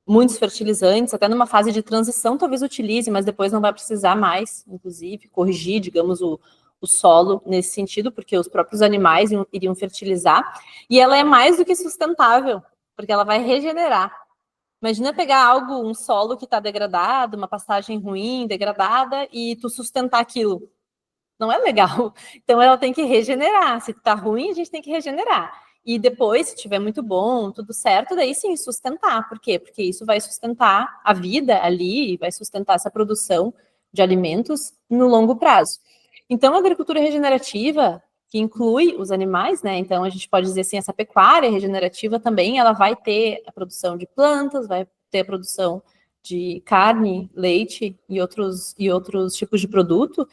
muitos fertilizantes, até numa fase de transição talvez utilize, mas depois não vai precisar mais, inclusive, corrigir, digamos, o solo nesse sentido, porque os próprios animais iriam fertilizar, e ela é mais do que sustentável, porque ela vai regenerar. Imagina pegar um solo que está degradado, uma pastagem ruim, degradada, e tu sustentar aquilo. Não é legal. Então ela tem que regenerar. Se está ruim, a gente tem que regenerar. E depois, se tiver muito bom, tudo certo, daí sim, sustentar. Por quê? Porque isso vai sustentar a vida ali, vai sustentar essa produção de alimentos no longo prazo. Então, a agricultura regenerativa, que inclui os animais, né? Então, a gente pode dizer assim, essa pecuária regenerativa também, ela vai ter a produção de plantas, vai ter a produção de carne, leite e outros tipos de produto,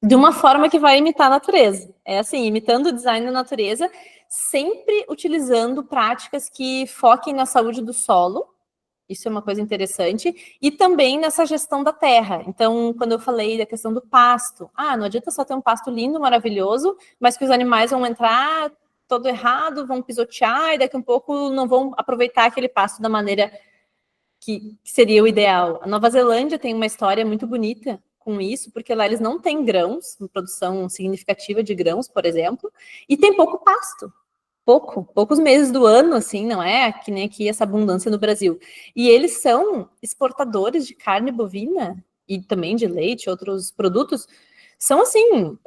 de uma forma que vai imitar a natureza. É assim, imitando o design da natureza, sempre utilizando práticas que foquem na saúde do solo. Isso é uma coisa interessante. E também nessa gestão da terra. Então, quando eu falei da questão do pasto, não adianta só ter um pasto lindo, maravilhoso, mas que os animais vão entrar todo errado, vão pisotear e daqui a um pouco não vão aproveitar aquele pasto da maneira que seria o ideal. A Nova Zelândia tem uma história muito bonita com isso, porque lá eles não têm grãos, uma produção significativa de grãos, por exemplo, e tem pouco pasto. Poucos meses do ano, assim, não é que nem aqui essa abundância no Brasil. E eles são exportadores de carne bovina e também de leite, outros produtos, são assim,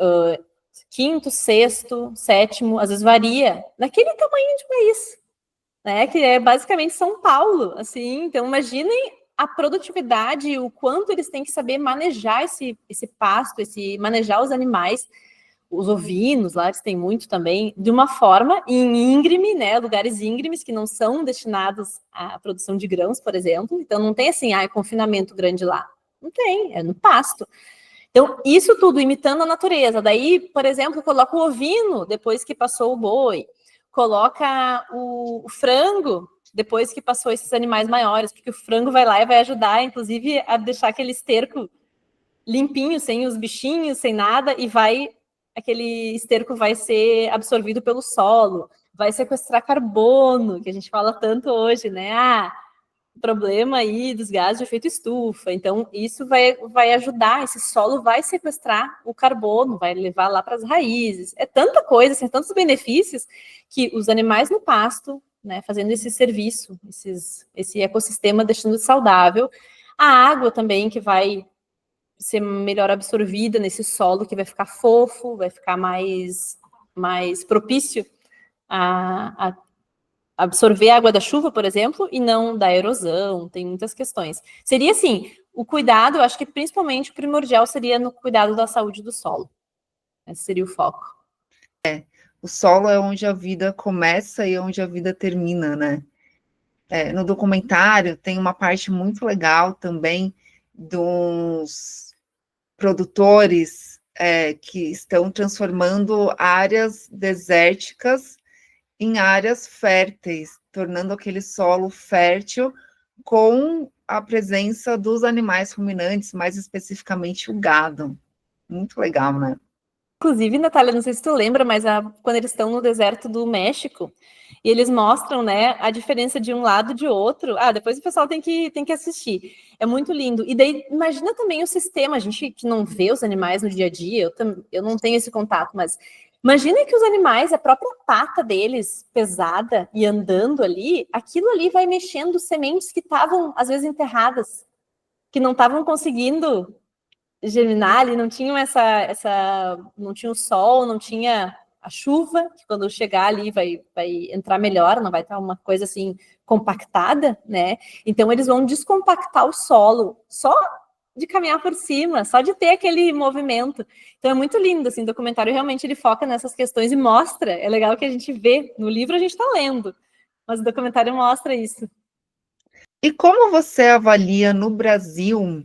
quinto, sexto, sétimo, às vezes varia, naquele tamanho de país, né? Que é basicamente São Paulo, assim. Então, imaginem a produtividade, o quanto eles têm que saber manejar esse pasto, manejar os animais, os ovinos lá, eles têm muito também, de uma forma íngreme, né? Lugares íngremes que não são destinados à produção de grãos, por exemplo. Então, não tem assim, confinamento grande lá. Não tem, é no pasto. Então, isso tudo imitando a natureza. Daí, por exemplo, coloca o ovino depois que passou o boi, coloca o frango depois que passou esses animais maiores, porque o frango vai lá e vai ajudar, inclusive, a deixar aquele esterco limpinho, sem os bichinhos, sem nada, e aquele esterco vai ser absorvido pelo solo, vai sequestrar carbono, que a gente fala tanto hoje, né? Problema aí dos gases de efeito estufa. Então, isso vai ajudar, esse solo vai sequestrar o carbono, vai levar lá para as raízes. É tanta coisa, assim, tantos benefícios, que os animais no pasto, né, fazendo esse serviço, esse ecossistema deixando saudável, a água também que vai ser melhor absorvida nesse solo, que vai ficar fofo, vai ficar mais propício a absorver a água da chuva, por exemplo, e não da erosão, tem muitas questões. Seria assim, o cuidado, eu acho que principalmente o primordial seria no cuidado da saúde do solo. Esse seria o foco. O solo é onde a vida começa e onde a vida termina, né? No documentário tem uma parte muito legal também dos produtores que estão transformando áreas desérticas em áreas férteis, tornando aquele solo fértil com a presença dos animais ruminantes, mais especificamente o gado. Muito legal, né? Inclusive, Natália, não sei se tu lembra, mas quando eles estão no deserto do México, e eles mostram, né, a diferença de um lado e de outro. Depois o pessoal tem que assistir. É muito lindo. E daí, imagina também o sistema, a gente que não vê os animais no dia a dia, eu não tenho esse contato, mas imagina que os animais, a própria pata deles pesada e andando ali, aquilo ali vai mexendo sementes que estavam, às vezes, enterradas, que não estavam conseguindo germinar ali, não tinham não tinha o sol, não tinha a chuva, que quando chegar ali vai entrar melhor, não vai estar uma coisa assim compactada, né? Então eles vão descompactar o solo só de caminhar por cima, só de ter aquele movimento. Então é muito lindo, assim, o documentário realmente ele foca nessas questões e mostra, é legal que a gente vê, no livro a gente está lendo, mas o documentário mostra isso. E como você avalia no Brasil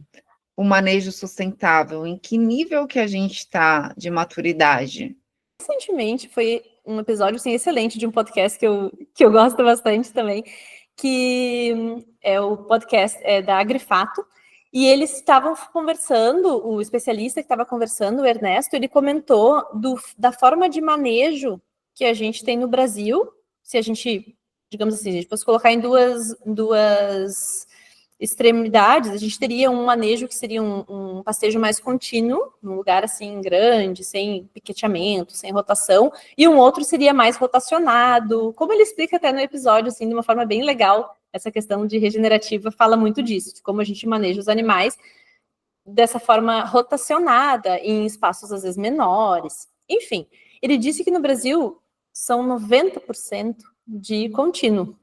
o manejo sustentável? Em que nível que a gente está de maturidade? Recentemente foi um episódio assim, excelente de um podcast que eu gosto bastante também, que é o podcast da Agrifato, e eles estavam conversando, o especialista que estava conversando, o Ernesto, ele comentou da forma de manejo que a gente tem no Brasil, se a gente, digamos assim, a gente fosse colocar em duas extremidades, a gente teria um manejo que seria um pastejo mais contínuo, num lugar assim grande, sem piqueteamento, sem rotação, e um outro seria mais rotacionado, como ele explica até no episódio, assim, de uma forma bem legal, essa questão de regenerativa fala muito disso, de como a gente maneja os animais dessa forma rotacionada, em espaços às vezes menores, enfim. Ele disse que no Brasil são 90% de contínuo,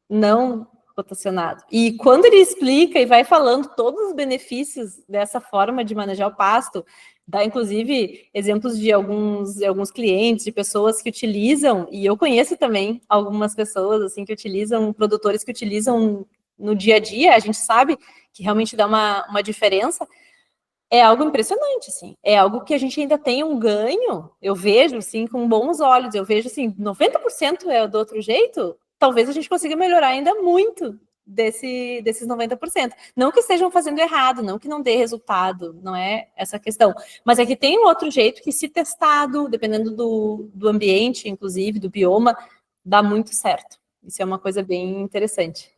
não rotacionado. E quando ele explica e vai falando todos os benefícios dessa forma de manejar o pasto, dá inclusive exemplos de alguns clientes, de pessoas que utilizam, e eu conheço também algumas pessoas assim que utilizam, produtores que utilizam no dia a dia, a gente sabe que realmente dá uma diferença. É algo impressionante, assim. É algo que a gente ainda tem um ganho, eu vejo, assim, com bons olhos. Eu vejo, assim, 90% é do outro jeito, talvez a gente consiga melhorar ainda muito desses 90%. Não que estejam fazendo errado, não que não dê resultado, não é essa questão. Mas é que tem um outro jeito que, se testado, dependendo do ambiente, inclusive, do bioma, dá muito certo. Isso é uma coisa bem interessante.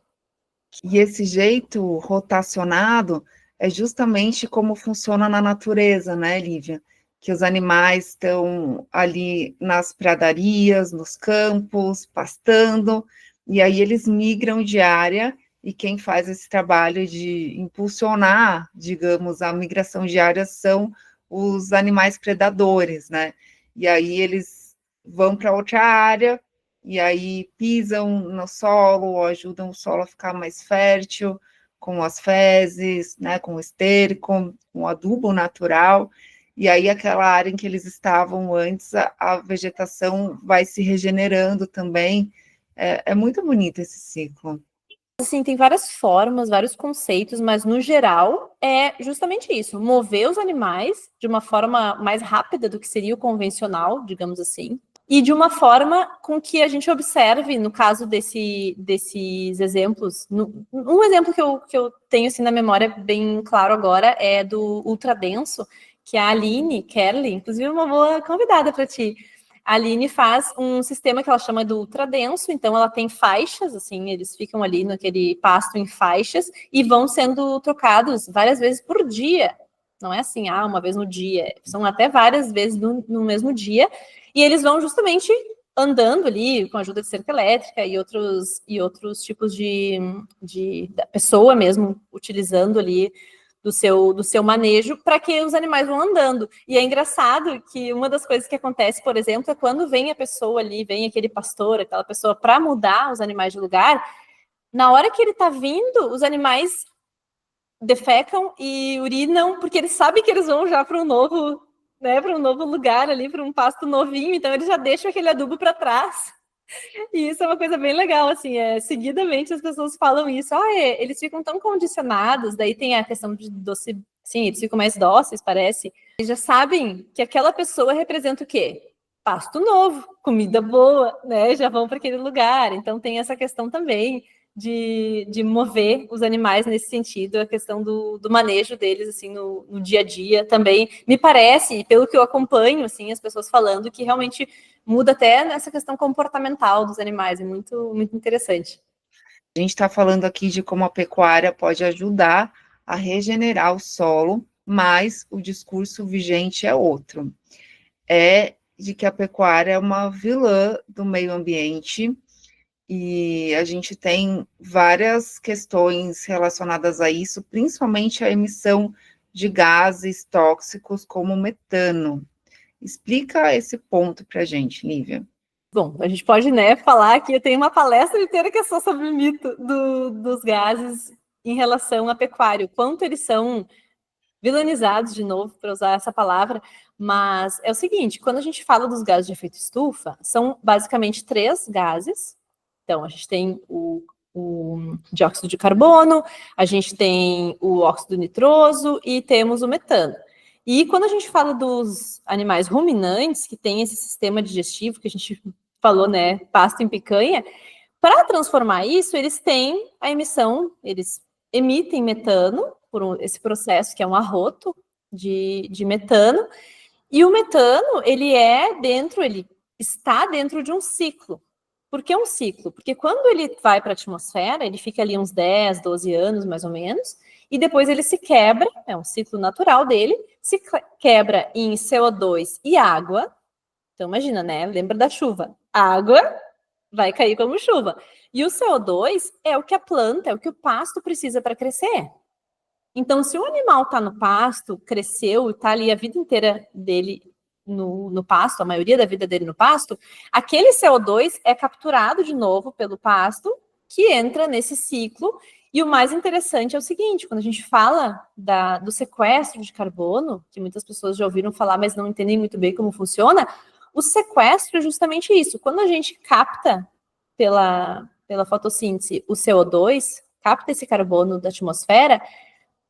E esse jeito rotacionado é justamente como funciona na natureza, né, Lívia? Que os animais estão ali nas pradarias, nos campos, pastando, e aí eles migram de área, e quem faz esse trabalho de impulsionar, digamos, a migração de área são os animais predadores, né? E aí eles vão para outra área, e aí pisam no solo, ajudam o solo a ficar mais fértil, com as fezes, né, com o esterco, com o adubo natural, e aí aquela área em que eles estavam antes, a vegetação vai se regenerando também. É muito bonito esse ciclo. Assim, tem várias formas, vários conceitos, mas no geral é justamente isso: mover os animais de uma forma mais rápida do que seria o convencional, digamos assim, e de uma forma com que a gente observe, no caso desses exemplos, um exemplo que eu tenho assim na memória bem claro agora é do ultradenso, que a Aline Kerley, inclusive uma boa convidada para ti. A Aline faz um sistema que ela chama do ultradenso, então ela tem faixas, assim, eles ficam ali naquele pasto em faixas e vão sendo trocados várias vezes por dia. Não é assim, uma vez no dia, são até várias vezes no mesmo dia, e eles vão justamente andando ali com a ajuda de cerca elétrica e outros tipos da pessoa mesmo utilizando ali do seu manejo para que os animais vão andando. E é engraçado que uma das coisas que acontece, por exemplo, é quando vem a pessoa ali, vem aquele pastor, aquela pessoa para mudar os animais de lugar, na hora que ele está vindo, os animais defecam e urinam, porque eles sabem que eles vão já para um novo, né, para um novo lugar ali, para um pasto novinho, então eles já deixam aquele adubo para trás. E isso é uma coisa bem legal, assim, seguidamente as pessoas falam isso, eles ficam tão condicionados, daí tem a questão de doce, sim, eles ficam mais dóceis, parece. Eles já sabem que aquela pessoa representa o quê? Pasto novo, comida boa, né? Já vão para aquele lugar. Então tem essa questão também de mover os animais nesse sentido, a questão do manejo deles, assim, no dia a dia também. Me parece, pelo que eu acompanho, assim, as pessoas falando, que realmente muda até nessa questão comportamental dos animais, é muito, muito interessante. A gente está falando aqui de como a pecuária pode ajudar a regenerar o solo, mas o discurso vigente é outro. É de que a pecuária é uma vilã do meio ambiente, e a gente tem várias questões relacionadas a isso, principalmente a emissão de gases tóxicos como metano. Explica esse ponto para a gente, Lívia. Bom, a gente pode, né, falar que eu tenho uma palestra inteira que é só sobre o mito dos gases em relação à pecuária, o quanto eles são vilanizados, de novo, para usar essa palavra, mas é o seguinte, quando a gente fala dos gases de efeito estufa, são basicamente 3 gases. Então, a gente tem o dióxido de carbono, a gente tem o óxido nitroso e temos o metano. E quando a gente fala dos animais ruminantes, que tem esse sistema digestivo que a gente falou, né, pasto em picanha, para transformar isso, eles têm a emissão, eles emitem metano por esse processo que é um arroto de metano, e o metano, ele está dentro de um ciclo. Por que um ciclo? Porque quando ele vai para a atmosfera, ele fica ali uns 10, 12 anos, mais ou menos, e depois ele se quebra, é um ciclo natural dele, se quebra em CO2 e água. Então, imagina, né? Lembra da chuva. Água vai cair como chuva. E o CO2 é o que a planta, é o que o pasto precisa para crescer. Então, se o animal está no pasto, cresceu e está ali a vida inteira dele no pasto, a maioria da vida dele no pasto, aquele CO2 é capturado de novo pelo pasto, que entra nesse ciclo. E o mais interessante é o seguinte, quando a gente fala do sequestro de carbono, que muitas pessoas já ouviram falar, mas não entendem muito bem como funciona, o sequestro é justamente isso. Quando a gente capta pela fotossíntese o CO2, capta esse carbono da atmosfera,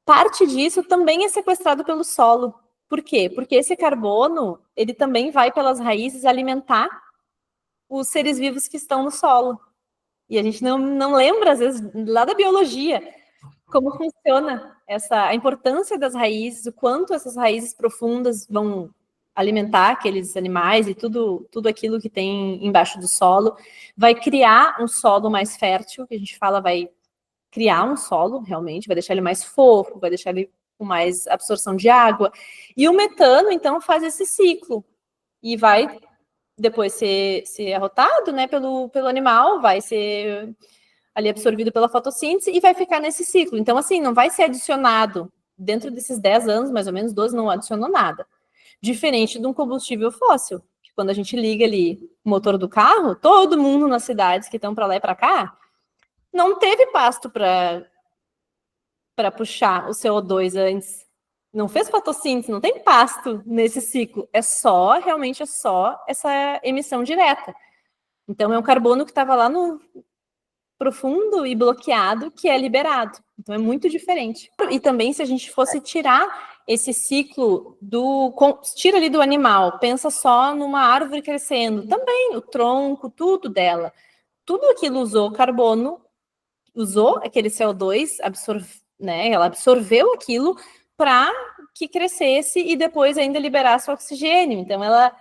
parte disso também é sequestrado pelo solo. Por quê? Porque esse carbono, ele também vai pelas raízes alimentar os seres vivos que estão no solo. E a gente não lembra, às vezes, lá da biologia, como funciona a importância das raízes, o quanto essas raízes profundas vão alimentar aqueles animais e tudo aquilo que tem embaixo do solo, vai criar um solo mais fértil, que a gente fala vai criar um solo, realmente, vai deixar ele mais fofo, vai deixar ele com mais absorção de água. E o metano, então, faz esse ciclo e vai depois ser arrotado, né, pelo animal, vai ser ali absorvido pela fotossíntese e vai ficar nesse ciclo. Então, assim, não vai ser adicionado dentro desses 10 anos, mais ou menos 12, não adicionou nada. Diferente de um combustível fóssil, que quando a gente liga ali o motor do carro, todo mundo nas cidades que estão para lá e para cá, não teve pasto para puxar o CO2 antes. Não fez fotossíntese, não tem pasto nesse ciclo. Realmente é só essa emissão direta. Então, é um carbono que estava lá no profundo e bloqueado que é liberado. Então, é muito diferente. E também, se a gente fosse tirar esse ciclo tira ali do animal, pensa só numa árvore crescendo, também o tronco, tudo dela. Tudo aquilo usou carbono, usou aquele CO2, né? Ela absorveu aquilo para que crescesse e depois ainda liberasse o oxigênio. Então, ela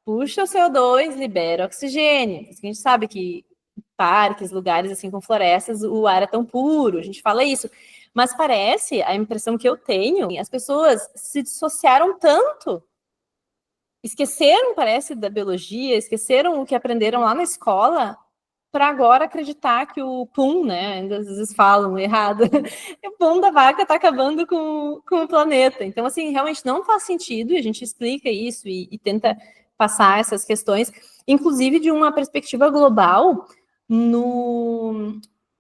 puxa o CO2, libera o oxigênio. A gente sabe que em parques, lugares assim com florestas, o ar é tão puro, a gente fala isso. Mas parece, a impressão que eu tenho, as pessoas se dissociaram tanto, esqueceram, parece, da biologia, esqueceram o que aprenderam lá na escola, para agora acreditar que o pum, né, ainda às vezes falam errado, o pum da vaca está acabando com o planeta. Então, assim, realmente não faz sentido, e a gente explica isso e tenta passar essas questões, inclusive de uma perspectiva global,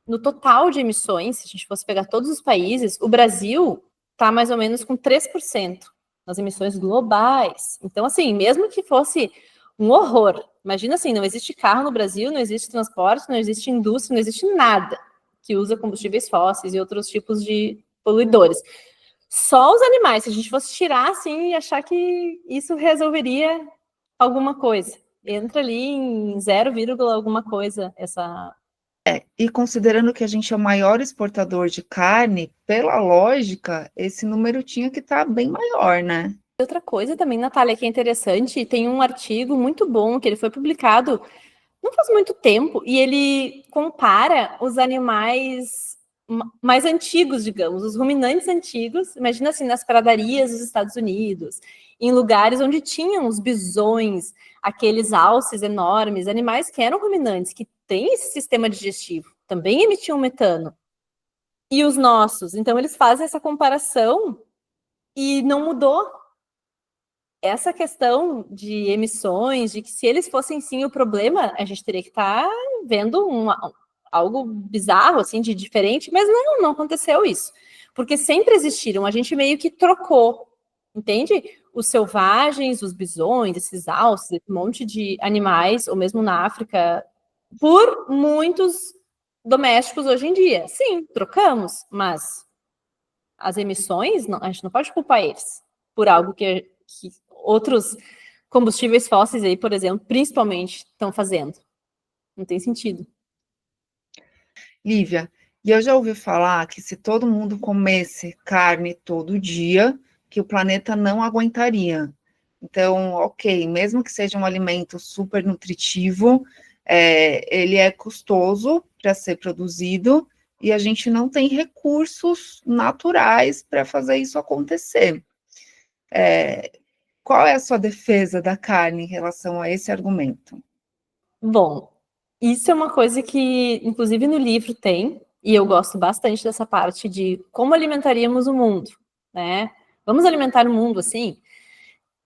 no total de emissões, se a gente fosse pegar todos os países, o Brasil está mais ou menos com 3% nas emissões globais. Então, assim, mesmo que fosse um horror, imagina assim, não existe carro no Brasil, não existe transporte, não existe indústria, não existe nada que usa combustíveis fósseis e outros tipos de poluidores. Só os animais, se a gente fosse tirar assim e achar que isso resolveria alguma coisa. Entra ali em 0, alguma coisa essa. E considerando que a gente é o maior exportador de carne, pela lógica, esse número tinha que estar bem maior, né? Outra coisa também, Natália, que é interessante, tem um artigo muito bom que ele foi publicado não faz muito tempo e ele compara os animais mais antigos, digamos, os ruminantes antigos, imagina assim, nas pradarias dos Estados Unidos, em lugares onde tinham os bisões, aqueles alces enormes, animais que eram ruminantes, que têm esse sistema digestivo, também emitiam metano. E os nossos, então eles fazem essa comparação e não mudou. Essa questão de emissões, de que se eles fossem sim o problema, a gente teria que estar vendo algo bizarro, assim, de diferente, mas não aconteceu isso. Porque sempre existiram, a gente meio que trocou, entende? Os selvagens, os bisões, esses alces, esse monte de animais, ou mesmo na África, por muitos domésticos hoje em dia. Sim, trocamos, mas as emissões, a gente não pode culpar eles por algo que outros combustíveis fósseis aí, por exemplo, principalmente, estão fazendo. Não tem sentido. Lívia, e eu já ouvi falar que se todo mundo comesse carne todo dia, que o planeta não aguentaria. Então, ok, mesmo que seja um alimento super nutritivo, ele é custoso para ser produzido e a gente não tem recursos naturais para fazer isso acontecer. Qual é a sua defesa da carne em relação a esse argumento? Bom, isso é uma coisa que, inclusive, no livro tem, e eu gosto bastante dessa parte de como alimentaríamos o mundo, né? Vamos alimentar o mundo assim?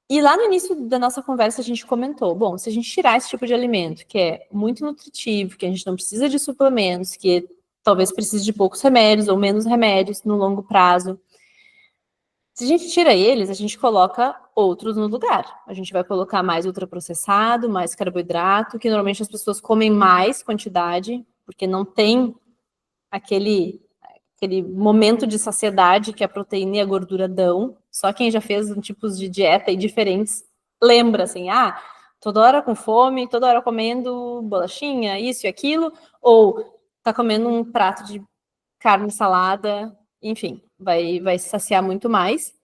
E lá no início da nossa conversa a gente comentou, bom, se a gente tirar esse tipo de alimento, que é muito nutritivo, que a gente não precisa de suplementos, que talvez precise de poucos remédios ou menos remédios no longo prazo, se a gente tira eles, a gente coloca outros no lugar. A gente vai colocar mais ultraprocessado, mais carboidrato, que normalmente as pessoas comem mais quantidade, porque não tem aquele momento de saciedade que a proteína e a gordura dão. Só quem já fez tipos de dieta e diferentes lembra, assim, toda hora com fome, toda hora comendo bolachinha, isso e aquilo, ou tá comendo um prato de carne salada, enfim, vai se saciar muito mais.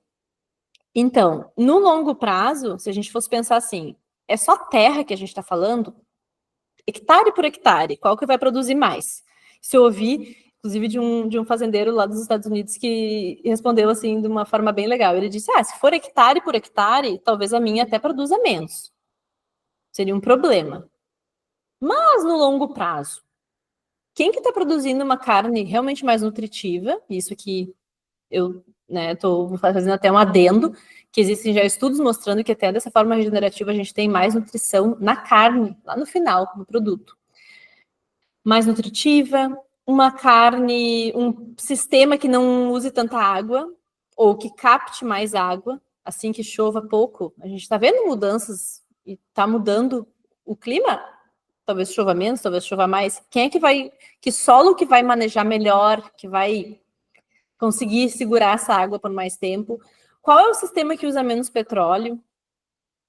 Então, no longo prazo, se a gente fosse pensar assim, é só terra que a gente está falando, hectare por hectare, qual que vai produzir mais? Se eu ouvi, inclusive, de um fazendeiro lá dos Estados Unidos que respondeu assim de uma forma bem legal. Ele disse: se for hectare por hectare, talvez a minha até produza menos. Seria um problema. Mas no longo prazo, quem que está produzindo uma carne realmente mais nutritiva? Isso aqui eu estou fazendo até um adendo, que existem já estudos mostrando que até dessa forma regenerativa a gente tem mais nutrição na carne, lá no final, no produto. Mais nutritiva, uma carne, um sistema que não use tanta água, ou que capte mais água, assim que chova pouco. A gente está vendo mudanças e está mudando o clima, talvez chova menos, talvez chova mais. Quem é que solo que vai manejar melhor, que vai conseguir segurar essa água por mais tempo? Qual é o sistema que usa menos petróleo,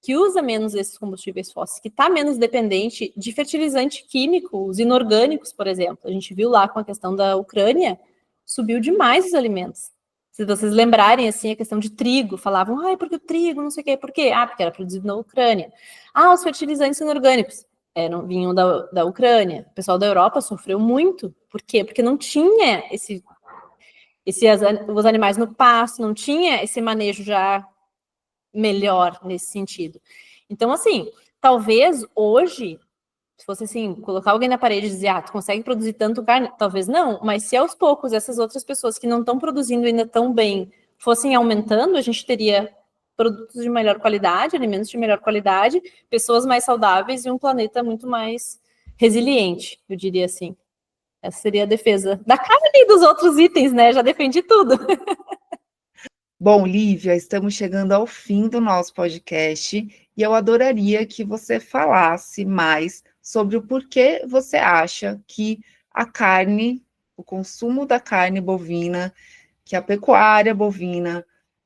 que usa menos esses combustíveis fósseis, que está menos dependente de fertilizante químico, os inorgânicos, por exemplo? A gente viu lá com a questão da Ucrânia, subiu demais os alimentos. Se vocês lembrarem, assim, a questão de trigo, falavam, porque o trigo, não sei o quê, por quê? Porque era produzido na Ucrânia. Os fertilizantes inorgânicos vinham da Ucrânia. O pessoal da Europa sofreu muito. Por quê? Porque não tinha os animais no pasto, não tinha esse manejo já melhor nesse sentido. Então, assim, talvez hoje, se fosse assim, colocar alguém na parede e dizer, tu consegue produzir tanto carne? Talvez não, mas se aos poucos essas outras pessoas que não estão produzindo ainda tão bem fossem aumentando, a gente teria produtos de melhor qualidade, alimentos de melhor qualidade, pessoas mais saudáveis e um planeta muito mais resiliente, eu diria assim. Essa seria a defesa da carne e dos outros itens, né? Já defendi tudo. Bom, Lívia, estamos chegando ao fim do nosso podcast e eu adoraria que você falasse mais sobre o porquê você acha que a carne, o consumo da carne bovina, que a pecuária bovina,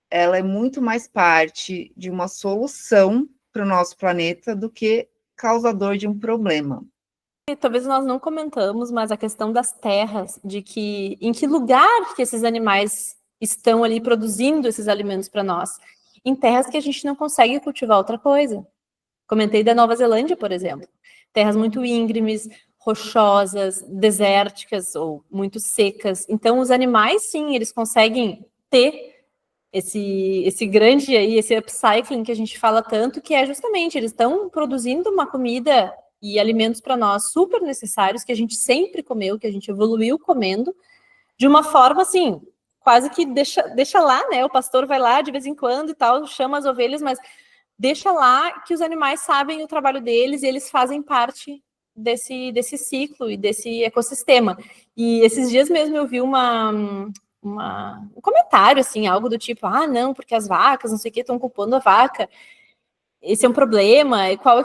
ela é muito mais parte de uma solução para o nosso planeta do que causador de um problema. Talvez nós não comentamos, mas a questão das terras, de que em que lugar que esses animais estão ali produzindo esses alimentos para nós, em terras que a gente não consegue cultivar outra coisa. Comentei da Nova Zelândia, por exemplo, terras muito íngremes, rochosas, desérticas ou muito secas. Então, os animais, sim, eles conseguem ter esse grande aí, esse upcycling que a gente fala tanto, que é justamente, eles estão produzindo uma comida e alimentos para nós super necessários, que a gente sempre comeu, que a gente evoluiu comendo, de uma forma assim, quase que deixa lá, né? O pastor vai lá de vez em quando e tal, chama as ovelhas, mas deixa lá que os animais sabem o trabalho deles e eles fazem parte desse ciclo e desse ecossistema. E esses dias mesmo eu vi um comentário, assim, algo do tipo, ah, não, porque as vacas, não sei o que, estão culpando a vaca. Esse é um problema. E qual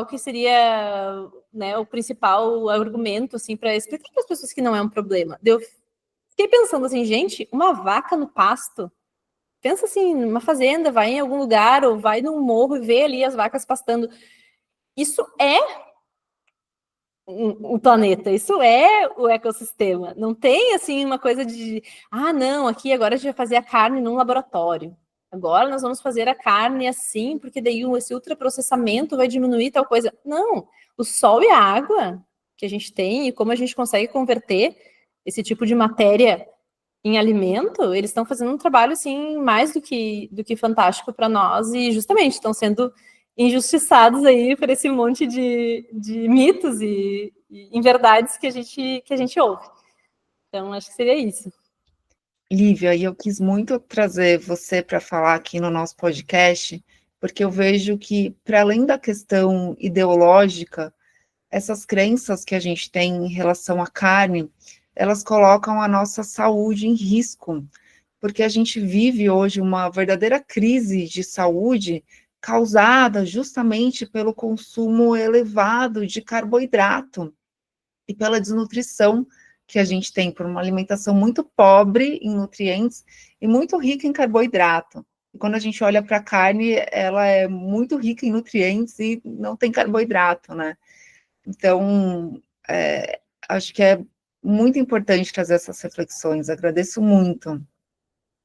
que seria, né, o principal argumento, assim, para explicar para as pessoas que não é um problema? Eu fiquei pensando assim, gente, uma vaca no pasto. Pensa assim, numa fazenda, vai em algum lugar ou vai num morro e vê ali as vacas pastando. Isso é o planeta, isso é o ecossistema. Não tem assim uma coisa de, ah, não, aqui agora a gente vai fazer a carne num laboratório. Agora nós vamos fazer a carne assim, porque daí esse ultraprocessamento vai diminuir tal coisa. Não, o sol e a água que a gente tem e como a gente consegue converter esse tipo de matéria em alimento, eles estão fazendo um trabalho assim mais do que fantástico para nós e justamente estão sendo injustiçados aí por esse monte de mitos e inverdades que a gente ouve. Então, acho que seria isso. Lívia, e eu quis muito trazer você para falar aqui no nosso podcast, porque eu vejo que, para além da questão ideológica, essas crenças que a gente tem em relação à carne, elas colocam a nossa saúde em risco, porque a gente vive hoje uma verdadeira crise de saúde causada justamente pelo consumo elevado de carboidrato e pela desnutrição que a gente tem, por uma alimentação muito pobre em nutrientes e muito rica em carboidrato. E quando a gente olha para a carne, ela é muito rica em nutrientes e não tem carboidrato, né? Então, acho que é muito importante trazer essas reflexões. Agradeço muito.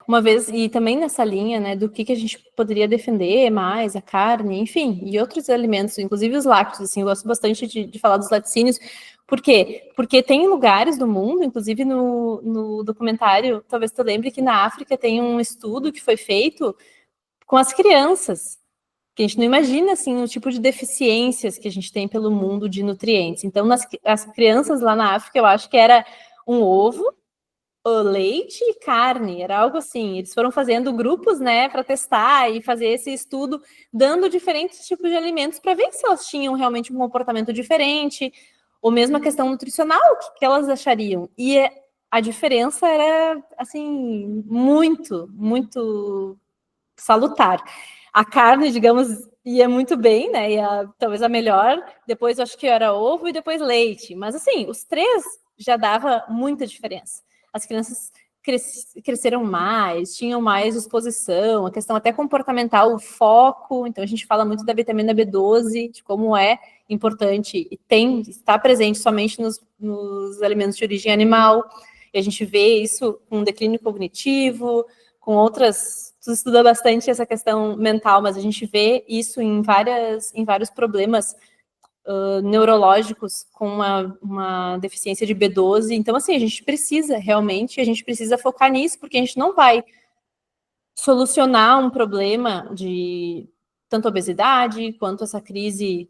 Uma vez, e também nessa linha, né, do que a gente poderia defender mais, a carne, enfim, e outros alimentos, inclusive os lácteos, assim, eu gosto bastante de falar dos laticínios. Por quê? Porque tem lugares do mundo, inclusive no documentário, talvez tu lembre que na África tem um estudo que foi feito com as crianças, que a gente não imagina, assim, o tipo de deficiências que a gente tem pelo mundo de nutrientes. Então, as crianças lá na África, eu acho que era um ovo, leite e carne, era algo assim. Eles foram fazendo grupos, né, para testar e fazer esse estudo, dando diferentes tipos de alimentos para ver se elas tinham realmente um comportamento diferente, ou mesmo a questão nutricional, o que elas achariam. E a diferença era, assim, muito, muito salutar. A carne, digamos, ia muito bem, né? Talvez a melhor. Depois acho que era ovo e depois leite. Mas assim, os três já dava muita diferença. As crianças cresceram mais, tinham mais disposição, a questão até comportamental, o foco. Então a gente fala muito da vitamina B12, de como é importante e está presente somente nos alimentos de origem animal. E a gente vê isso com declínio cognitivo, com outras. Tu estuda bastante essa questão mental, mas a gente vê isso em vários problemas neurológicos com uma deficiência de B12. Então, assim, a gente precisa focar nisso, porque a gente não vai solucionar um problema de tanto obesidade, quanto essa crise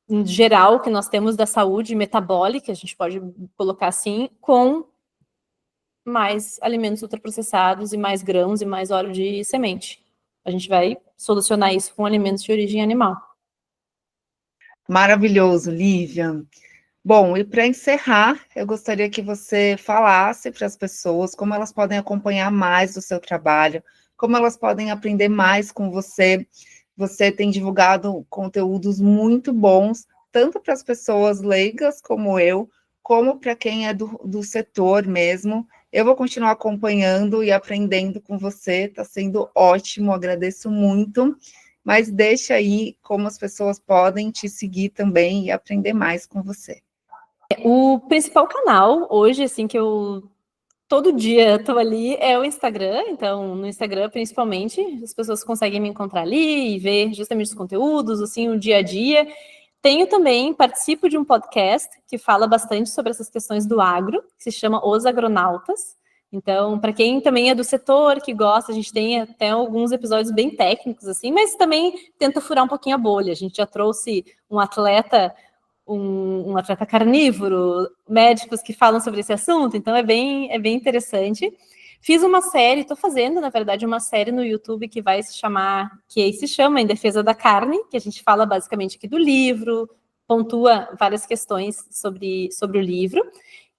em geral que nós temos da saúde metabólica, a gente pode colocar assim, com mais alimentos ultraprocessados e mais grãos e mais óleo de semente. A gente vai solucionar isso com alimentos de origem animal. Maravilhoso, Lívia. Bom, e para encerrar, eu gostaria que você falasse para as pessoas como elas podem acompanhar mais do seu trabalho, como elas podem aprender mais com você. Você tem divulgado conteúdos muito bons, tanto para as pessoas leigas como eu, como para quem é do setor mesmo. Eu vou continuar acompanhando e aprendendo com você, está sendo ótimo, agradeço muito. Mas deixa aí como as pessoas podem te seguir também e aprender mais com você. O principal canal hoje, assim, que eu todo dia estou ali é o Instagram. Então, no Instagram, principalmente, as pessoas conseguem me encontrar ali e ver justamente os conteúdos, assim, o dia a dia. Tenho também, participo de um podcast que fala bastante sobre essas questões do agro, que se chama Os Agronautas. Então, para quem também é do setor, que gosta, a gente tem até alguns episódios bem técnicos, assim, mas também tenta furar um pouquinho a bolha. A gente já trouxe um atleta carnívoro, médicos que falam sobre esse assunto, então é bem interessante. Fiz uma série, estou fazendo, na verdade, uma série no YouTube que se chama Em Defesa da Carne, que a gente fala basicamente aqui do livro, pontua várias questões sobre o livro,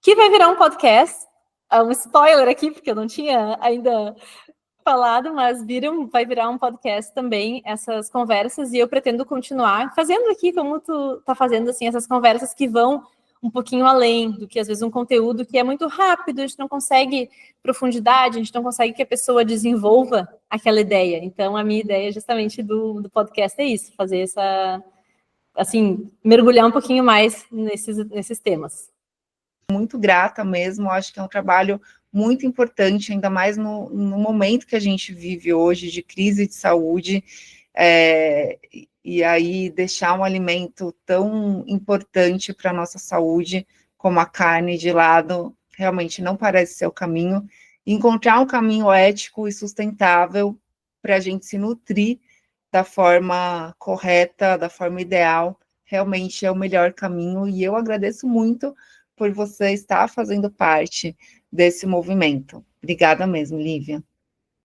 que vai virar um podcast, um spoiler aqui, porque eu não tinha ainda falado, mas vai virar um podcast também, essas conversas, e eu pretendo continuar fazendo aqui, como tu tá fazendo, assim, essas conversas que vão um pouquinho além do que, às vezes, um conteúdo que é muito rápido, a gente não consegue profundidade, a gente não consegue que a pessoa desenvolva aquela ideia. Então, a minha ideia, justamente, do podcast é isso, fazer assim, mergulhar um pouquinho mais nesses temas. Muito grata mesmo, acho que é um trabalho muito importante, ainda mais no momento que a gente vive hoje, de crise de saúde, e aí deixar um alimento tão importante para a nossa saúde, como a carne, de lado, realmente não parece ser o caminho. Encontrar um caminho ético e sustentável para a gente se nutrir da forma correta, da forma ideal, realmente é o melhor caminho, e eu agradeço muito por você estar fazendo parte desse movimento. Obrigada mesmo, Lívia.